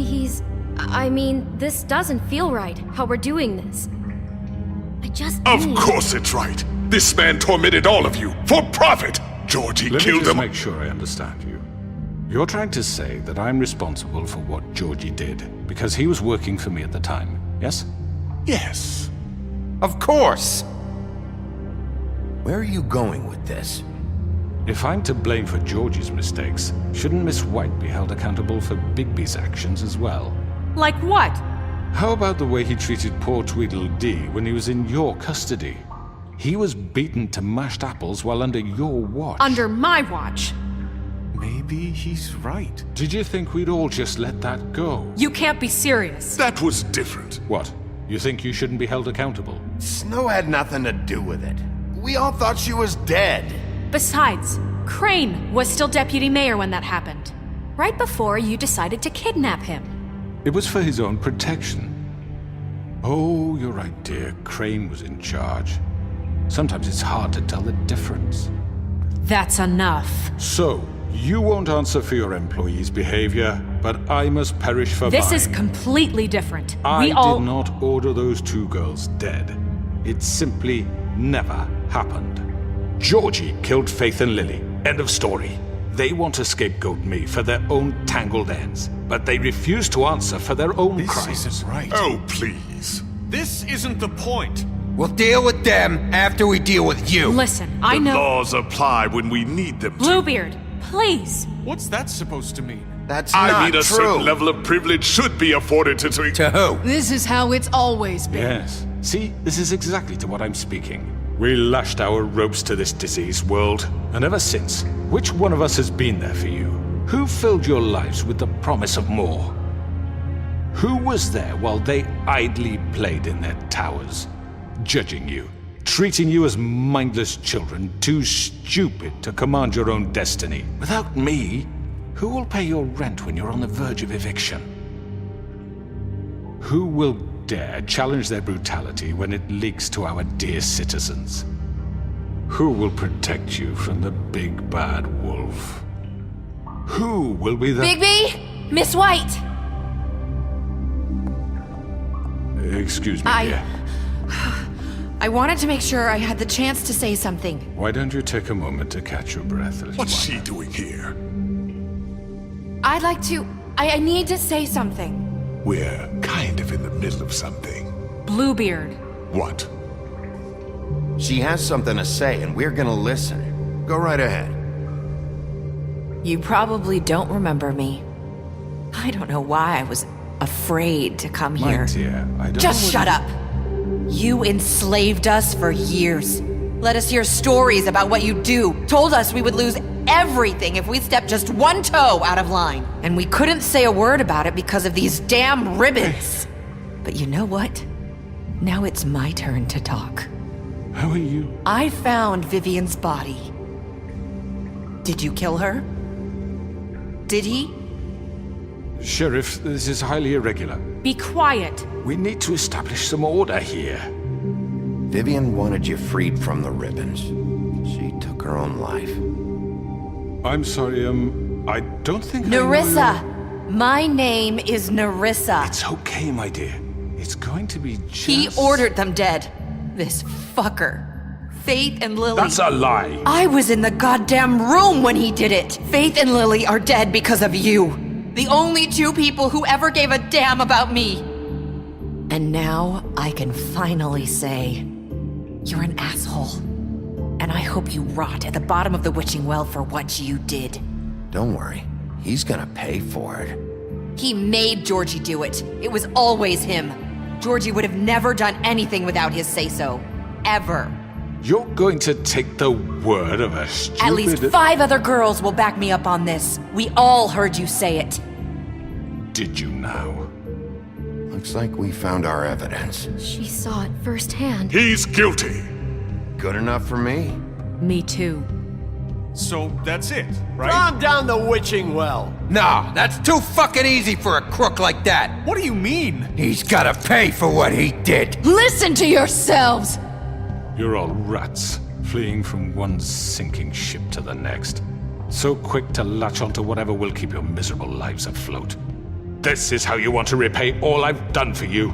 he's... I mean, this doesn't feel right, how we're doing this. I just Of need... course it's right. This man tormented all of you for profit. Georgie Let me killed just him. make sure I understand you. You're trying to say that I'm responsible for what Georgie did because he was working for me at the time, yes? Yes. Of course! Where are you going with this? If I'm to blame for Georgie's mistakes, shouldn't Miss White be held accountable for Bigby's actions as well? Like what? How about the way he treated poor Tweedledee when he was in your custody? He was beaten to mashed apples while under your watch. Under my watch. Maybe he's right. Did you think we'd all just let that go? You can't be serious. That was different. What? You think you shouldn't be held accountable? Snow had nothing to do with it. We all thought she was dead. Besides, Crane was still deputy mayor when that happened. Right before you decided to kidnap him. It was for his own protection. Oh, you're right, dear. Crane was in charge. Sometimes it's hard to tell the difference. That's enough. So, you won't answer for your employees' behavior, but I must perish for This mine. is completely different. I We all... did not order those two girls dead. It simply never happened. Georgie killed Faith and Lily. End of story. They want to scapegoat me for their own tangled ends, but they refuse to answer for their own crimes. This isn't right. Oh, please. This isn't the point. We'll deal with them after we deal with you. Listen, I The know... laws apply when we need them to. Bluebeard, please. What's that supposed to mean? That's I not mean, a true. certain level of privilege should be afforded to... To who? This is how it's always been. Yes. See, this is exactly to what I'm speaking. We lashed our ropes to this diseased world, and ever since, which one of us has been there for you? Who filled your lives with the promise of more? Who was there while they idly played in their towers, judging you, treating you as mindless children, too stupid to command your own destiny? Without me, who will pay your rent when you're on the verge of eviction? Who will dare challenge their brutality when it leaks to our dear citizens? Who will protect you from the big bad wolf? Who will be the... Bigby! Miss White! Excuse me, dear. I wanted to make sure I had the chance to say something. Why don't you take a moment to catch your breath, little What's one? she doing here? I'd like to... I need to say something. We're kind of in the middle of something. Bluebeard. What? She has something to say, and we're gonna listen. Go right ahead. You probably don't remember me. I don't know why I was afraid to come My here. dear, I don't Just know what shut up! You enslaved us for years. Let us hear stories about what you do. Told us we would lose everything if we stepped just one toe out of line. And we couldn't say a word about it because of these damn ribbons. But you know what? Now it's my turn to talk. How are you? I found Vivian's body. Did you kill her? Did he? Sheriff, this is highly irregular. Be quiet. We need to establish some order here. Vivian wanted you freed from the ribbons. She took her own life. I'm sorry, I don't think Nerissa! My name is Nerissa. It's okay, my dear. It's going to be just... He ordered them dead. This fucker. Faith and Lily. That's a lie. I was in the goddamn room when he did it. Faith and Lily are dead because of you. The only two people who ever gave a damn about me. And now I can finally say, you're an asshole. And I hope you rot at the bottom of the witching well for what you did. Don't worry. He's gonna pay for it. He made Georgie do it. It was always him. Georgie would have never done anything without his say-so. Ever. You're going to take the word of a stupid... At least 5 other girls will back me up on this. We all heard you say it. Did you now? Looks like we found our evidence. She saw it firsthand. He's guilty. Good enough for me. Me too. So that's it, right? Calm down the witching well. Nah, that's too fucking easy for a crook like that. What do you mean? He's gotta pay for what he did. Listen to yourselves! You're all rats, fleeing from one sinking ship to the next. So quick to latch onto whatever will keep your miserable lives afloat. This is how you want to repay all I've done for you?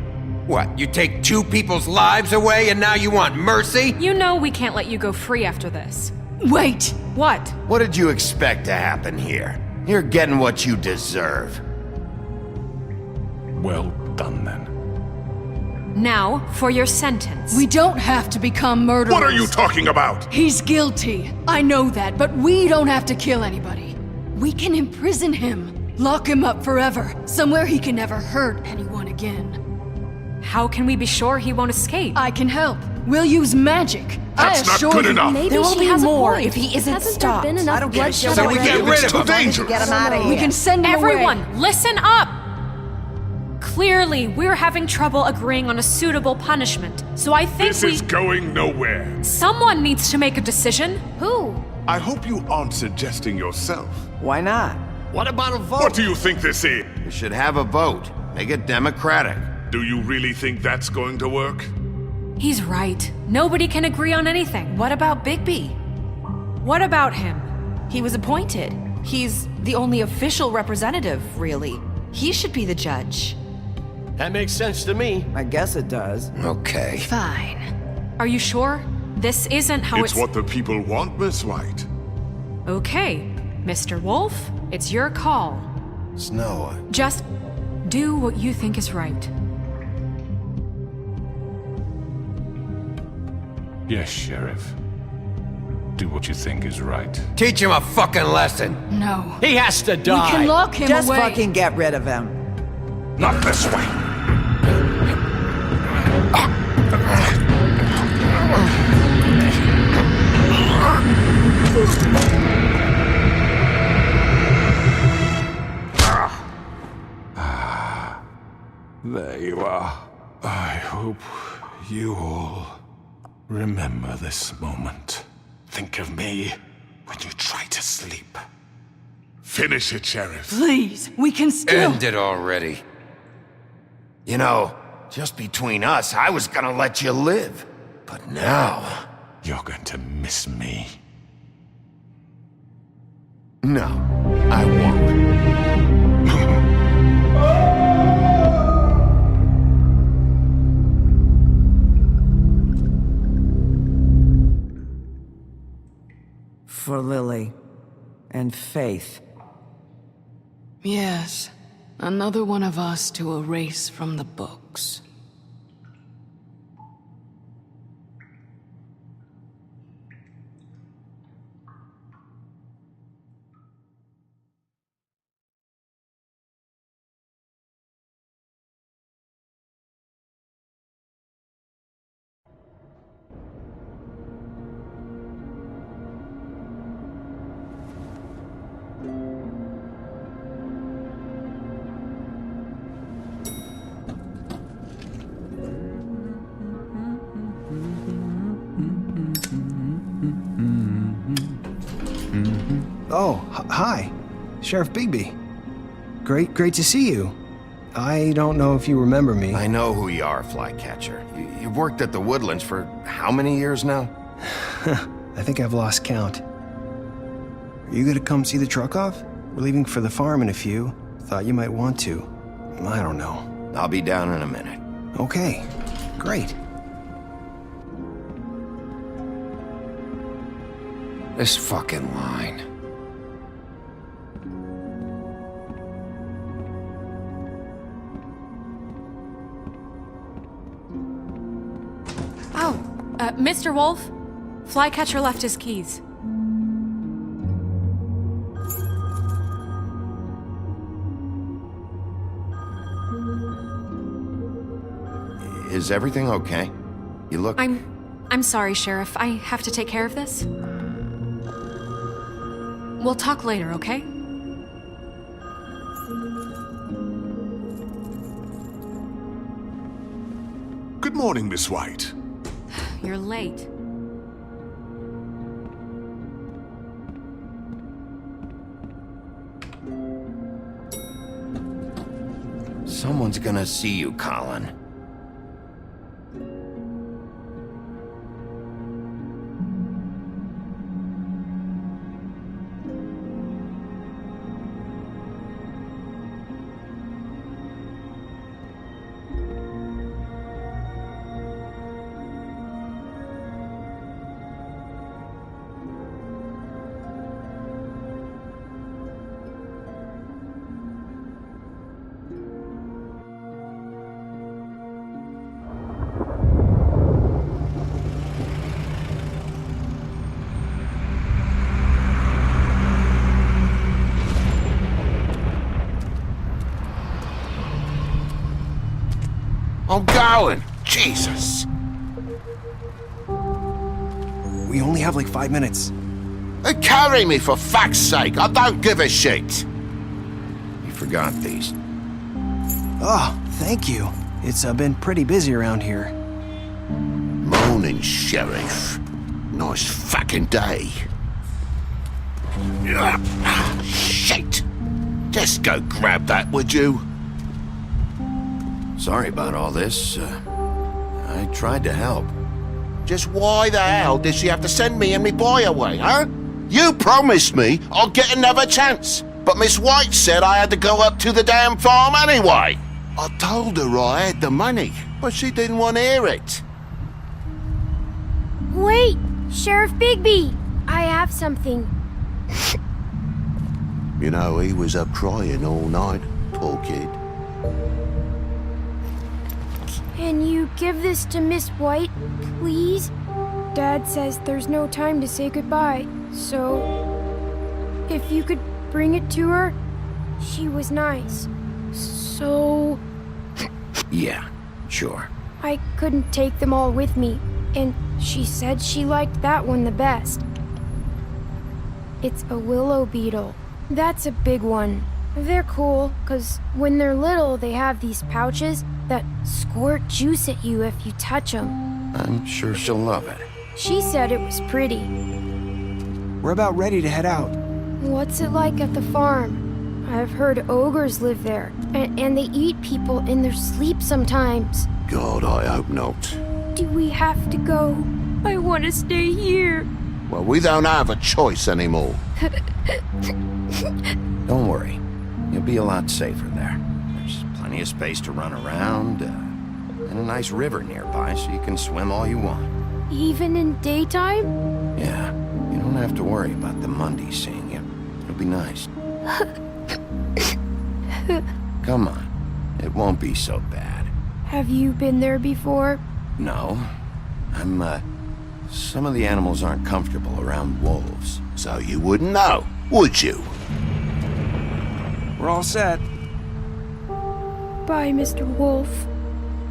What, you take 2 people's lives away and now you want mercy? You know we can't let you go free after this. Wait! What? What did you expect to happen here? You're getting what you deserve. Well done, then. Now, for your sentence. We don't have to become murderers. What are you talking about? He's guilty. I know that, but we don't have to kill anybody. We can imprison him. Lock him up forever. Somewhere he can never hurt anyone again. How can we be sure he won't escape? I can help. We'll use magic. That's not good enough. Maybe There will she be has more a point. if he isn't Hasn't stopped. there been enough I don't give a bloodshed shit. So we get already? rid of It's too him. dangerous. Get him out of here. We can send him Everyone, away. listen up! Clearly, we're having trouble agreeing on a suitable punishment, so I think This is going nowhere. someone needs to make a decision. Who? I hope you aren't suggesting yourself. Why not? What about a vote? What do you think this is? You should have a vote. Make it democratic. Do you really think that's going to work? He's right. Nobody can agree on anything. What about Bigby? What about him? He was appointed. He's the only official representative, really. He should be the judge. That makes sense to me. I guess it does. Okay. Fine. Are you sure? This isn't how It's what the people want, Miss White. Okay, Mr. Wolf, it's your call. Snow, Just do what you think is right. Yes, Sheriff. Do what you think is right. Teach him a fucking lesson. No. He has to We die. can lock him Just away. fucking get rid of him. Not this way. There you are. I hope you all remember this moment. Think of me when you try to sleep. Finish it, Sheriff. Please, we can still. End it already. you know, just between us, I was gonna let you live. But now... You're going to miss me. No, I won't. For Lily and Faith. Yes, another one of us to erase from the books. Oh, hi. Sheriff Bigby. Great to see you. I don't know if you remember me. I know who you are, Flycatcher. You've worked at the Woodlands for how many years now? I think I've lost count. Are you gonna come see the truck off? We're leaving for the farm in a few. Thought you might want to. I don't know. I'll be down in a minute. Okay, great. This fucking line. Oh, Mr. Wolf, Flycatcher left his keys. Is everything okay? You look... I'm sorry, Sheriff. I have to take care of this. We'll talk later, okay? Good morning, Miss White. You're late. Someone's gonna see you, Colin. I'm going. Jesus. We only have like 5 minutes. Carry me for fuck's sake. I don't give a shit. You forgot these. Oh, thank you. It's been pretty busy around here. Morning, Sheriff. Nice fucking day. Shit. Just go grab that, would you? Sorry about all this. I tried to help. Just why the hell did she have to send me and me boy away, huh? You promised me I'd get another chance, but Miss White said I had to go up to the damn farm anyway. I told her I had the money, but she didn't want to hear it. Wait, Sheriff Bigby, I have something. You know, he was up crying all night, poor kid. Can you give this to Miss White, please? Dad says there's no time to say goodbye, so if you could bring it to her, she was nice. So Yeah, sure. I couldn't take them all with me, and she said she liked that one the best. It's a willow beetle. That's a big one. They're cool, 'cause when they're little, they have these pouches that squirt juice at you if you touch them. I'm sure she'll love it. She said it was pretty. We're about ready to head out. What's it like at the farm? I've heard ogres live there, and they eat people in their sleep sometimes. God, I hope not. Do we have to go? I want to stay here. Well, we don't have a choice anymore. Don't worry. You'll be a lot safer there. There's plenty of space to run around, and a nice river nearby so you can swim all you want. Even in daytime? Yeah, you don't have to worry about the Mundy seeing you. It'll be nice. Come on. It won't be so bad. Have you been there before? No. Some of the animals aren't comfortable around wolves, so you wouldn't know, would you? We're all set. Bye, Mr. Wolf.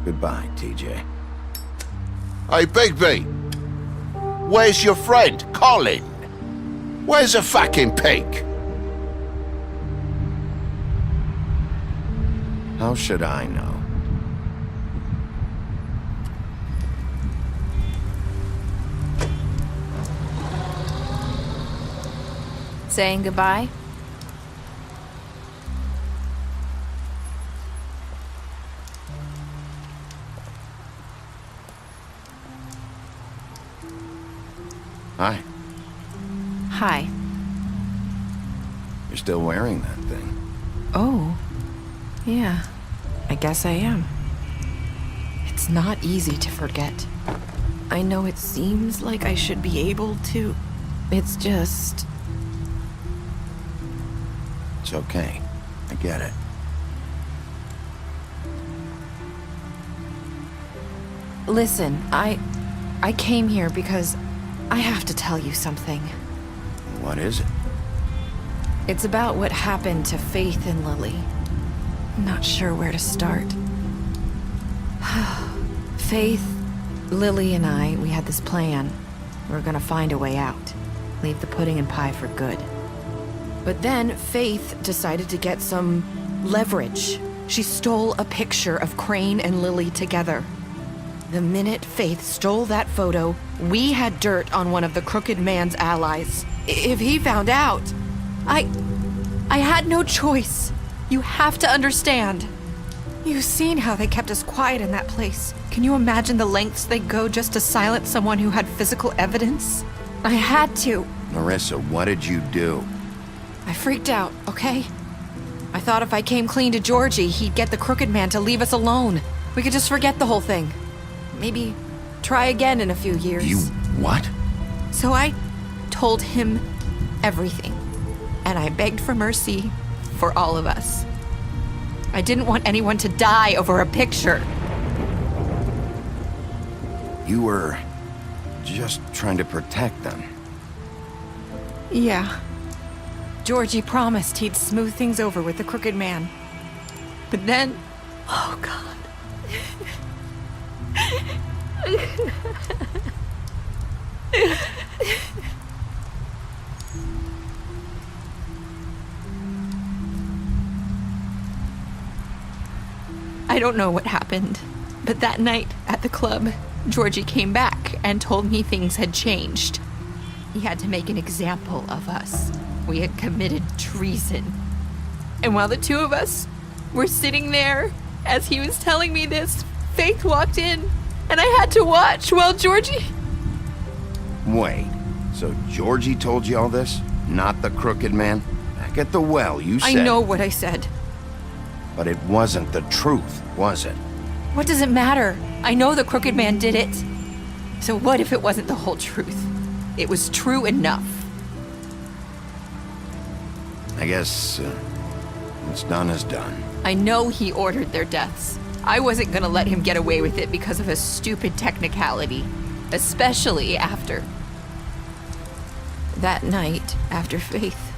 Goodbye, TJ. Hey, Bigby! Where's your friend, Colin? Where's the fucking pig? How should I know? Saying goodbye? Hi. Hi. You're still wearing that thing. Oh. Yeah. I guess I am. It's not easy to forget. I know it seems like I should be able to. It's just... It's okay. I get it. Listen, I came here because I have to tell you something. What is it? It's about what happened to Faith and Lily. I'm not sure where to start. Faith, Lily, and I, we had this plan. We were gonna find a way out. Leave the pudding and pie for good. But then Faith decided to get some leverage. She stole a picture of Crane and Lily together. The minute Faith stole that photo, we had dirt on one of the Crooked Man's allies. If he found out, I had no choice. You have to understand. You've seen how they kept us quiet in that place. Can you imagine the lengths they'd go just to silence someone who had physical evidence? I had to. Marissa, what did you do? I freaked out, okay? I thought if I came clean to Georgie, he'd get the Crooked Man to leave us alone. We could just forget the whole thing. Maybe try again in a few years. You what? So I told him everything. And I begged for mercy for all of us. I didn't want anyone to die over a picture. You were just trying to protect them. Yeah. Georgie promised he'd smooth things over with the Crooked Man. But then... Oh, God. I don't know what happened, but that night at the club, Georgie came back and told me things had changed. He had to make an example of us. We had committed treason. And while the two of us were sitting there, as he was telling me this, Faith walked in, and I had to watch while Georgie... Wait, so Georgie told you all this? Not the crooked man? Back at the well, you said... I know what I said. But it wasn't the truth, was it? What does it matter? I know the crooked man did it. So what if it wasn't the whole truth? It was true enough. I guess what's done is done. I know he ordered their deaths. I wasn't gonna let him get away with it because of a stupid technicality. Especially after... That night, after Faith,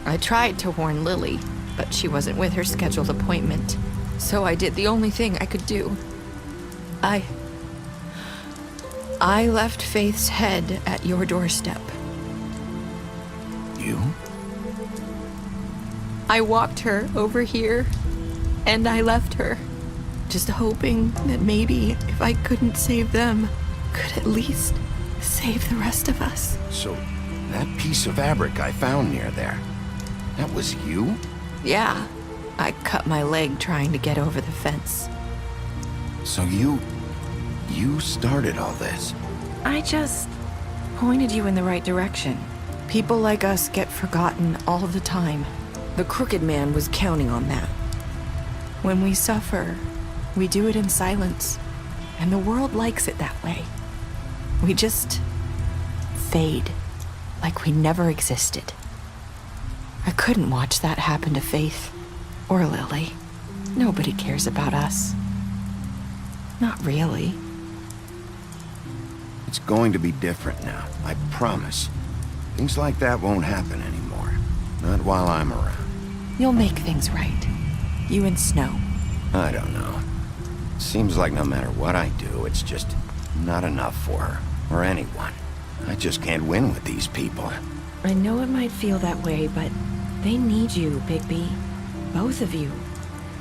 I tried to warn Lily, but she wasn't with her scheduled appointment. So I did the only thing I could do. I left Faith's head at your doorstep. You? I walked her over here, and I left her, just hoping that maybe if I couldn't save them, could at least save the rest of us. So, that piece of fabric I found near there, that was you? Yeah, I cut my leg trying to get over the fence. So you started all this? I just pointed you in the right direction. People like us get forgotten all the time. The crooked man was counting on that. When we suffer, we do it in silence, and the world likes it that way. We just fade, like we never existed. I couldn't watch that happen to Faith or Lily. Nobody cares about us. Not really. It's going to be different now, I promise. Things like that won't happen anymore. Not while I'm around. You'll make things right. You and Snow. I don't know. Seems like no matter what I do, it's just not enough for her, or anyone. I just can't win with these people. I know it might feel that way, but they need you, Bigby. Both of you.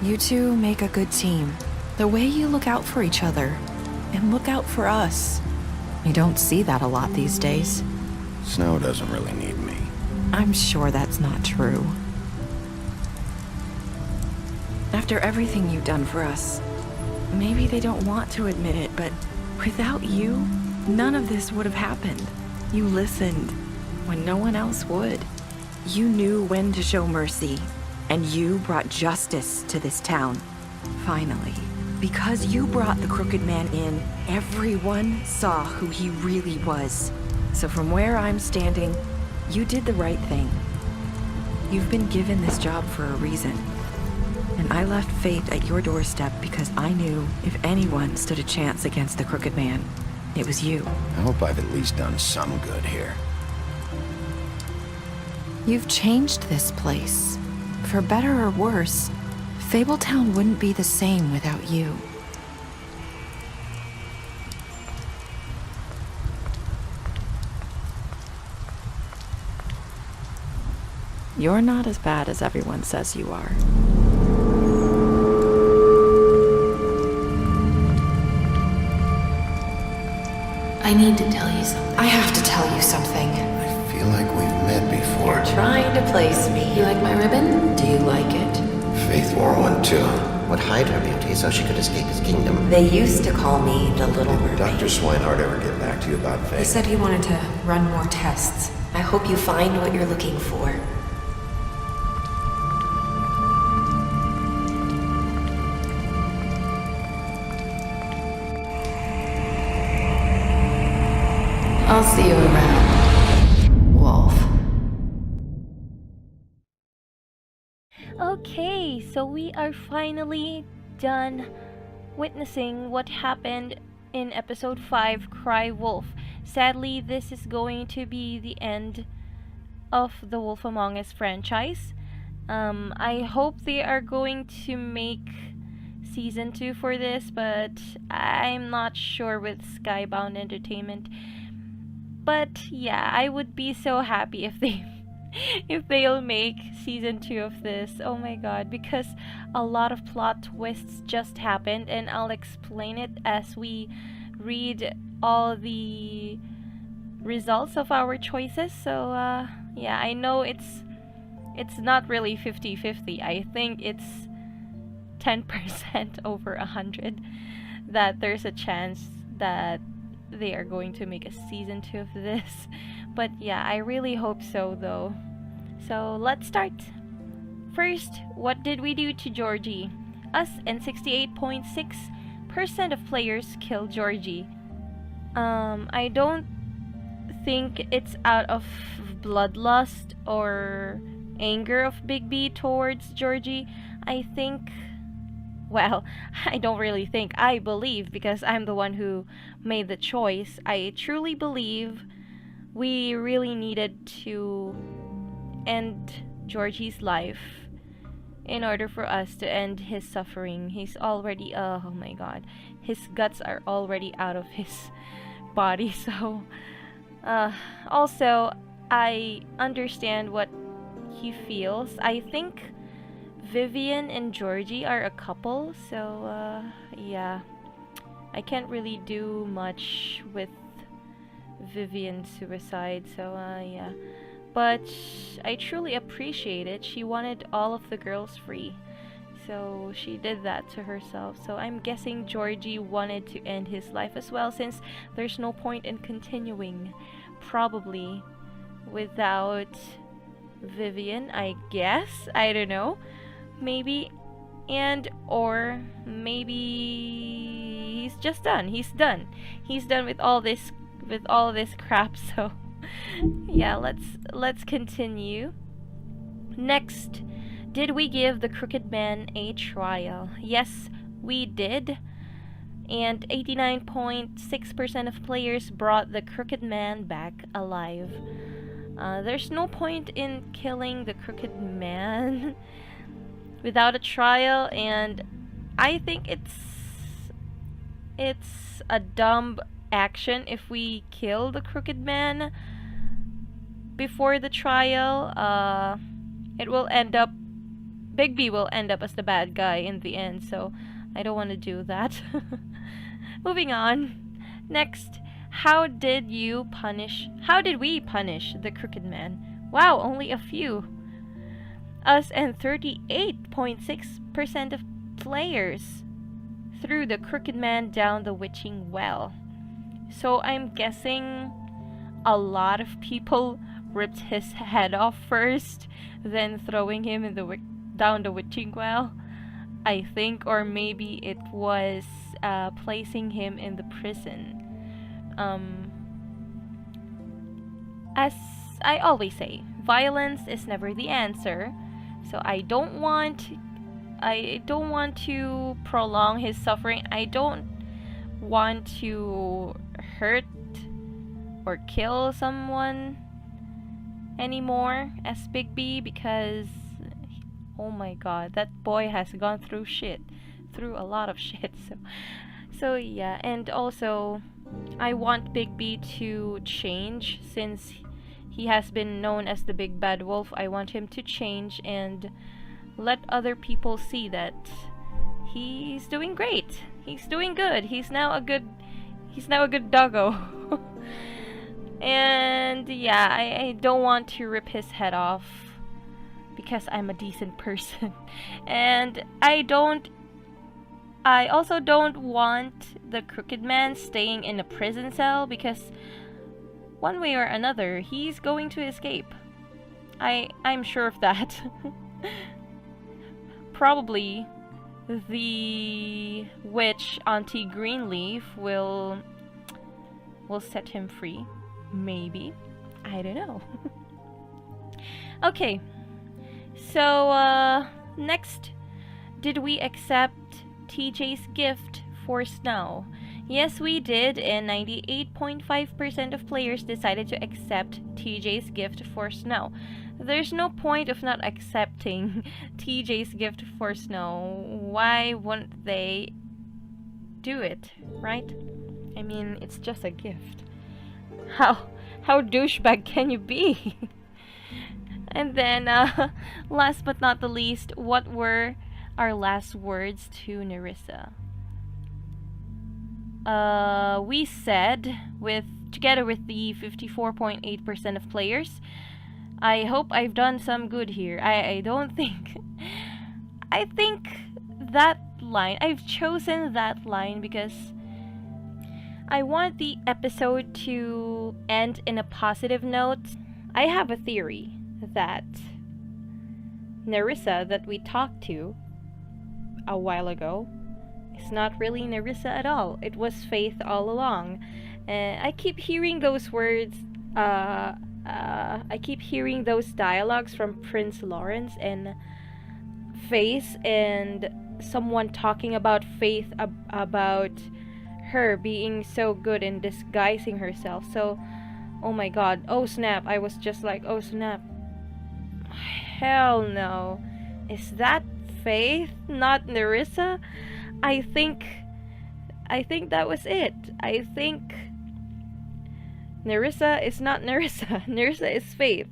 You two make a good team. The way you look out for each other, and look out for us. You don't see that a lot these days. Snow doesn't really need me. I'm sure that's not true. After everything you've done for us, maybe they don't want to admit it, but without you, none of this would have happened. You listened when no one else would. You knew when to show mercy, and you brought justice to this town. Finally. Because you brought the crooked man in, everyone saw who he really was. So from where I'm standing, you did the right thing. You've been given this job for a reason. And I left Faith at your doorstep because I knew if anyone stood a chance against the crooked man, it was you. I hope I've at least done some good here. You've changed this place. For better or worse, Fabletown wouldn't be the same without you. You're not as bad as everyone says you are. I need to tell you something. I have to tell you something. I feel like we've met before. You're trying to place me. You like my ribbon? Do you like it? Faith wore one too. Would hide her beauty so she could escape his kingdom. They used to call me the Little Mermaid. Did Dr. Swinehart ever get back to you about Faith? He said he wanted to run more tests. I hope you find what you're looking for. I'll see you around, Wolf. Okay, so we are finally done witnessing what happened in episode 5, Cry Wolf. Sadly, this is going to be the end of the Wolf Among Us franchise. I hope they are going to make season 2 for this, but I'm not sure with Skybound Entertainment. But yeah, I would be so happy if they'll make season 2 of this. Oh my god, because a lot of plot twists just happened, and I'll explain it as we read all the results of our choices. So yeah, I know it's not really 50-50. I think it's 10% over 100 that there's a chance that they are going to make a season 2 of this. But yeah, I really hope so though. So let's start. First, what did we do to Georgie? Us and 68.6% of players killed Georgie. I don't think it's out of bloodlust or anger of Bigby towards Georgie. I think, well, I don't really think, I believe, because I'm the one who made the choice. I truly believe we really needed to end Georgie's life in order for us to end his suffering. He's already, oh my god, his guts are already out of his body. So also, I understand what he feels. I think Vivian and Georgie are a couple, so yeah, I can't really do much with Vivian's suicide, so yeah. But I truly appreciate it. She wanted all of the girls free, so she did that to herself. So I'm guessing Georgie wanted to end his life as well, since there's no point in continuing, probably, without Vivian, I guess. I don't know. Maybe. And or maybe he's just done. He's done with all this crap. So yeah, let's continue. Next, did we give the Crooked Man a trial? Yes, we did. And 89.6% of players brought the Crooked Man back alive. There's no point in killing the Crooked Man without a trial, and I think it's a dumb action if we kill the Crooked Man before the trial. It will end up, Bigby will end up as the bad guy in the end, so I don't want to do that. Moving on. Next, how did we punish the Crooked Man? Wow, only a few. Us and 38.6% of players threw the Crooked Man down the witching well. So I'm guessing a lot of people ripped his head off first, then throwing him in down the witching well, I think, or maybe it was placing him in the prison. As I always say, violence is never the answer. So I don't want to prolong his suffering. I don't want to hurt or kill someone anymore as Bigby, because oh my god, that boy has gone through a lot of shit. So yeah, and also I want Bigby to change, since he has been known as the big bad wolf. I want him to change and let other people see that he's doing great. He's doing good. He's now a good doggo. And yeah, I don't want to rip his head off because I'm a decent person. And I also don't want the Crooked Man staying in a prison cell, because one way or another, he's going to escape. I'm sure of that. Probably the witch Auntie Greenleaf will set him free. Maybe. I don't know. Okay. So, next, did we accept TJ's gift for Snow? Yes, we did, and 98.5% of players decided to accept TJ's gift for Snow. there's no point of not accepting TJ's gift for Snow. Why wouldn't they do it, right? I mean, it's just a gift. How douchebag can you be? And then, last but not the least, what were our last words to Nerissa? We said, together with the 54.8% of players, I hope I've done some good here. I don't think... I think that line, I've chosen that line because I want the episode to end in a positive note. I have a theory that Nerissa that we talked to a while ago is not really Nerissa at all. It was Faith all along. I keep hearing those words, I keep hearing those dialogues from Prince Lawrence and Faith, and someone talking about Faith, about her being so good in disguising herself. So, oh my god, oh snap, I was just like, oh snap. Hell no. Is that Faith, not Nerissa? I think that was it. I think Nerissa is not Nerissa. Nerissa is Faith.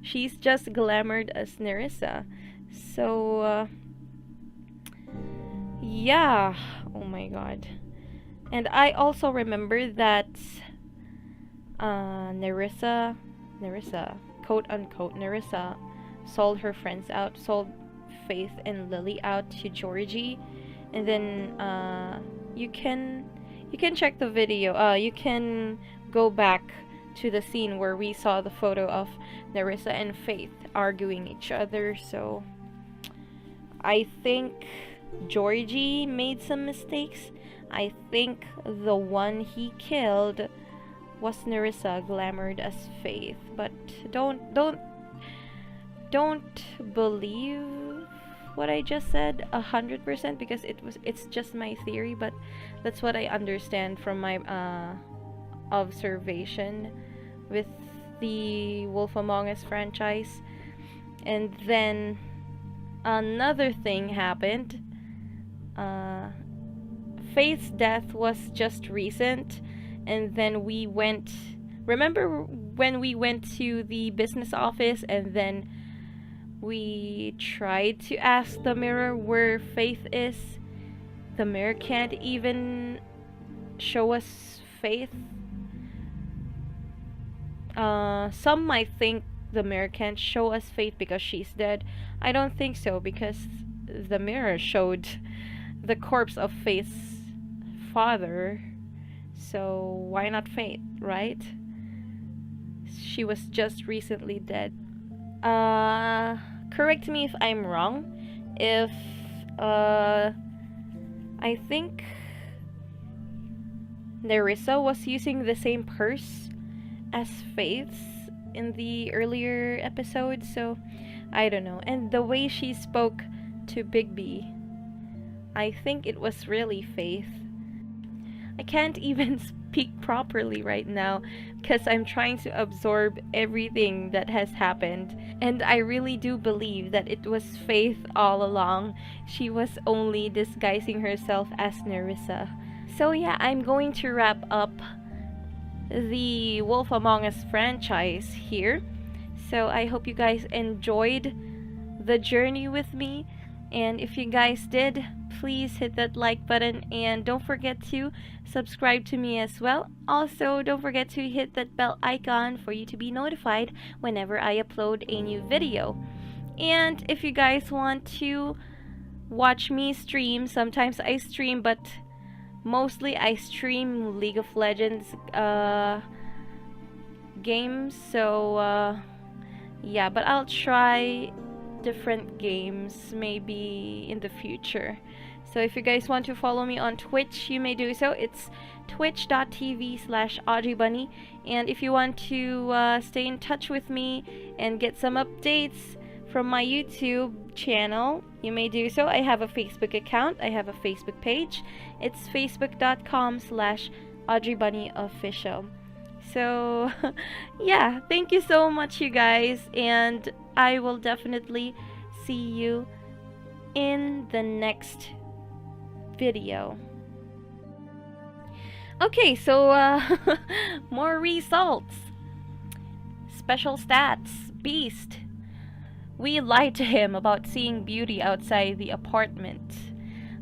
She's just glamored as Nerissa. So, yeah. Oh my god. And I also remember that Nerissa, quote unquote, Nerissa sold her friends out, sold Faith and Lily out to Georgie. And then you can check the video. You can go back to the scene where we saw the photo of Nerissa and Faith arguing each other. So I think Georgie made some mistakes. I think the one he killed was Nerissa, glamored as Faith. But don't believe what I just said 100% because it's just my theory, but that's what I understand from my observation with the Wolf Among Us franchise. And then another thing happened. Faith's death was just recent, and then we went, remember when we went to the business office and then we tried to ask the mirror where Faith is? The mirror can't even show us Faith. Some might think the mirror can't show us Faith because she's dead. I don't think so, because the mirror showed the corpse of Faith's father. So why not Faith, right? She was just recently dead. Correct me if I'm wrong. If I think Nerissa was using the same purse as Faith's in the earlier episode, so I don't know. And the way she spoke to Bigby, I think it was really Faith. I can't even speak properly right now because I'm trying to absorb everything that has happened, and I really do believe that it was Faith all along. She was only disguising herself as Nerissa. So yeah, I'm going to wrap up the Wolf Among Us franchise here. So I hope you guys enjoyed the journey with me, and if you guys did, please hit that like button and don't forget to subscribe to me as well. Also, don't forget to hit that bell icon for you to be notified whenever I upload a new video. And if you guys want to watch me stream, sometimes I stream, but mostly I stream League of Legends games. So yeah, but I'll try different games maybe in the future. So if you guys want to follow me on Twitch, you may do so. It's twitch.tv/AudreyBunny. And if you want to stay in touch with me and get some updates from my YouTube channel, you may do so. I have a Facebook account. I have a Facebook page. It's facebook.com/AudreyBunnyOfficial. So, yeah, thank you so much, you guys, and I will definitely see you in the next video. Okay, so more results. Special stats. Beast. We lied to him about seeing Beauty outside the apartment.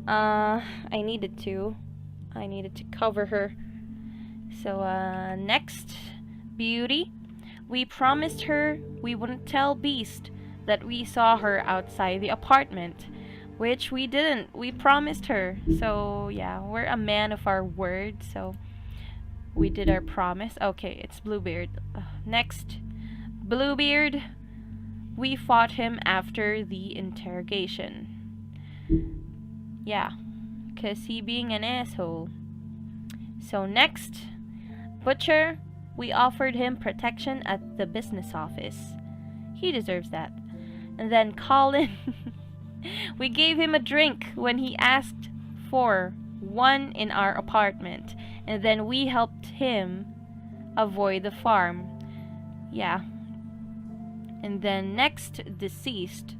I needed to cover her. So next, Beauty. We promised her we wouldn't tell Beast that we saw her outside the apartment, which we didn't. We promised her. So yeah, we're a man of our word, so we did our promise. Okay, it's Bluebeard. Next, Bluebeard. We fought him after the interrogation. Yeah, 'cause he being an asshole. So next, Butcher. We offered him protection at the business office. He deserves that. And then Colin. We gave him a drink when he asked for one in our apartment. And then we helped him avoid the farm. Yeah. And then next, Deceased.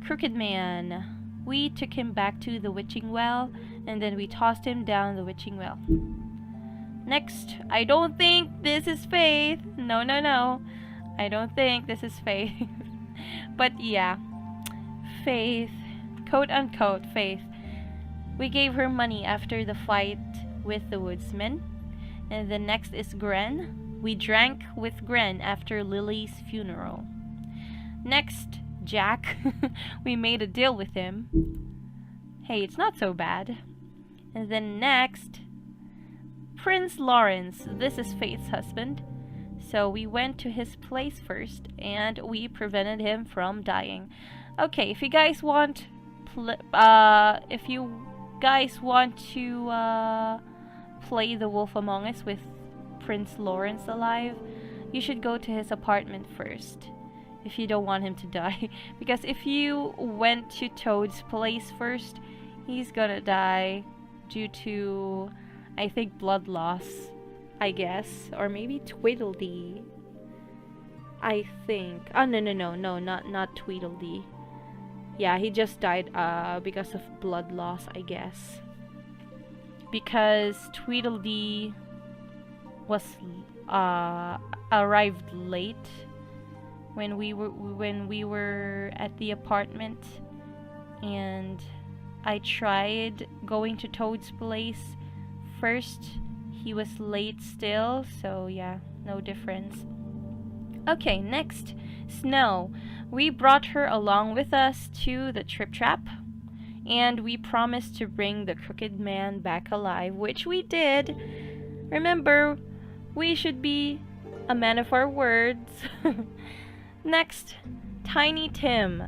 Crooked Man. We took him back to the witching well, and then we tossed him down the witching well. Next, I don't think this is Faith. No, no, no. I don't think this is Faith. But yeah, Faith, quote unquote Faith. We gave her money after the fight with the woodsman. And the next is Gren. We drank with Gren after Lily's funeral. Next, Jack. We made a deal with him. Hey, it's not so bad. And then next, Prince Lawrence. This is Faith's husband. So we went to his place first and we prevented him from dying. Okay, if you guys want to play The Wolf Among Us with Prince Lawrence alive, you should go to his apartment first. If you don't want him to die. Because if you went to Toad's place first, he's gonna die due to, I think, blood loss, I guess. Or maybe Tweedledee. I think. Oh, no, not Tweedledee. Yeah, he just died because of blood loss, I guess. Because Tweedledee was arrived late when we were at the apartment, and I tried going to Toad's place first. He was late still, so yeah, no difference. Okay, next, Snow. We brought her along with us to the Trip Trap, and we promised to bring the Crooked Man back alive, which we did. Remember, we should be a man of our words. Next, Tiny Tim.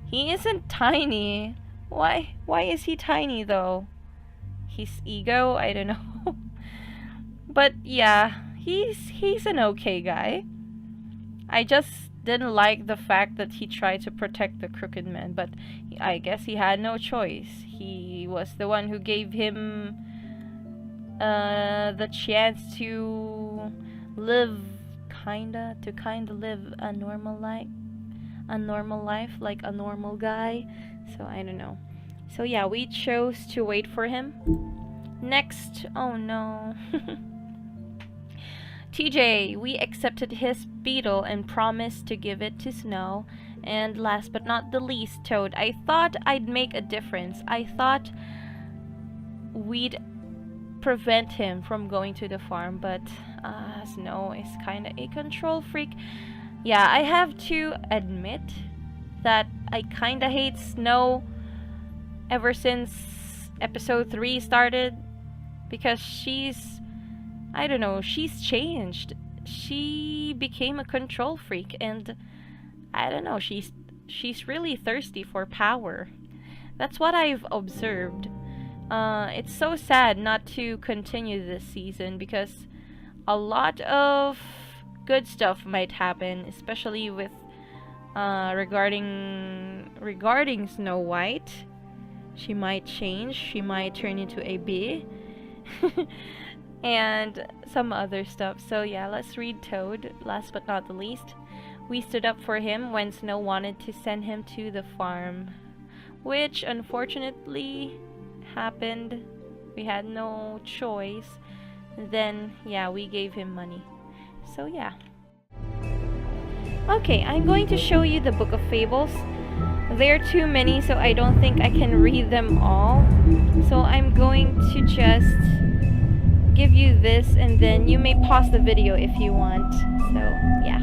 He isn't tiny. Why is he tiny though? His ego? I don't know. But yeah, he's an okay guy. I just didn't like the fact that he tried to protect the Crooked Man, but I guess he had no choice. He was the one who gave him the chance to live live a normal life like a normal guy. So I don't know. So yeah, we chose to wait for him. Next, oh no. TJ, we accepted his beetle and promised to give it to Snow. And last but not the least, Toad. I thought I'd make a difference. I thought we'd prevent him from going to the farm, but Snow is kinda a control freak. Yeah, I have to admit that I kinda hate Snow ever since episode 3 started, because she's, I don't know, she's changed. She became a control freak, and I don't know, she's really thirsty for power. That's what I've observed. It's so sad not to continue this season, because a lot of good stuff might happen, especially with regarding Snow White. She might change. She might turn into a bee. and some other stuff. So yeah, let's read Toad. Last but not the least, we stood up for him when Snow wanted to send him to the farm, which unfortunately happened. We had no choice. Then yeah, we gave him money. So yeah. Okay, I'm going to show you the Book of Fables. There are too many, so I don't think I can read them all. So I'm going to just give you this, and then you may pause the video if you want. So yeah.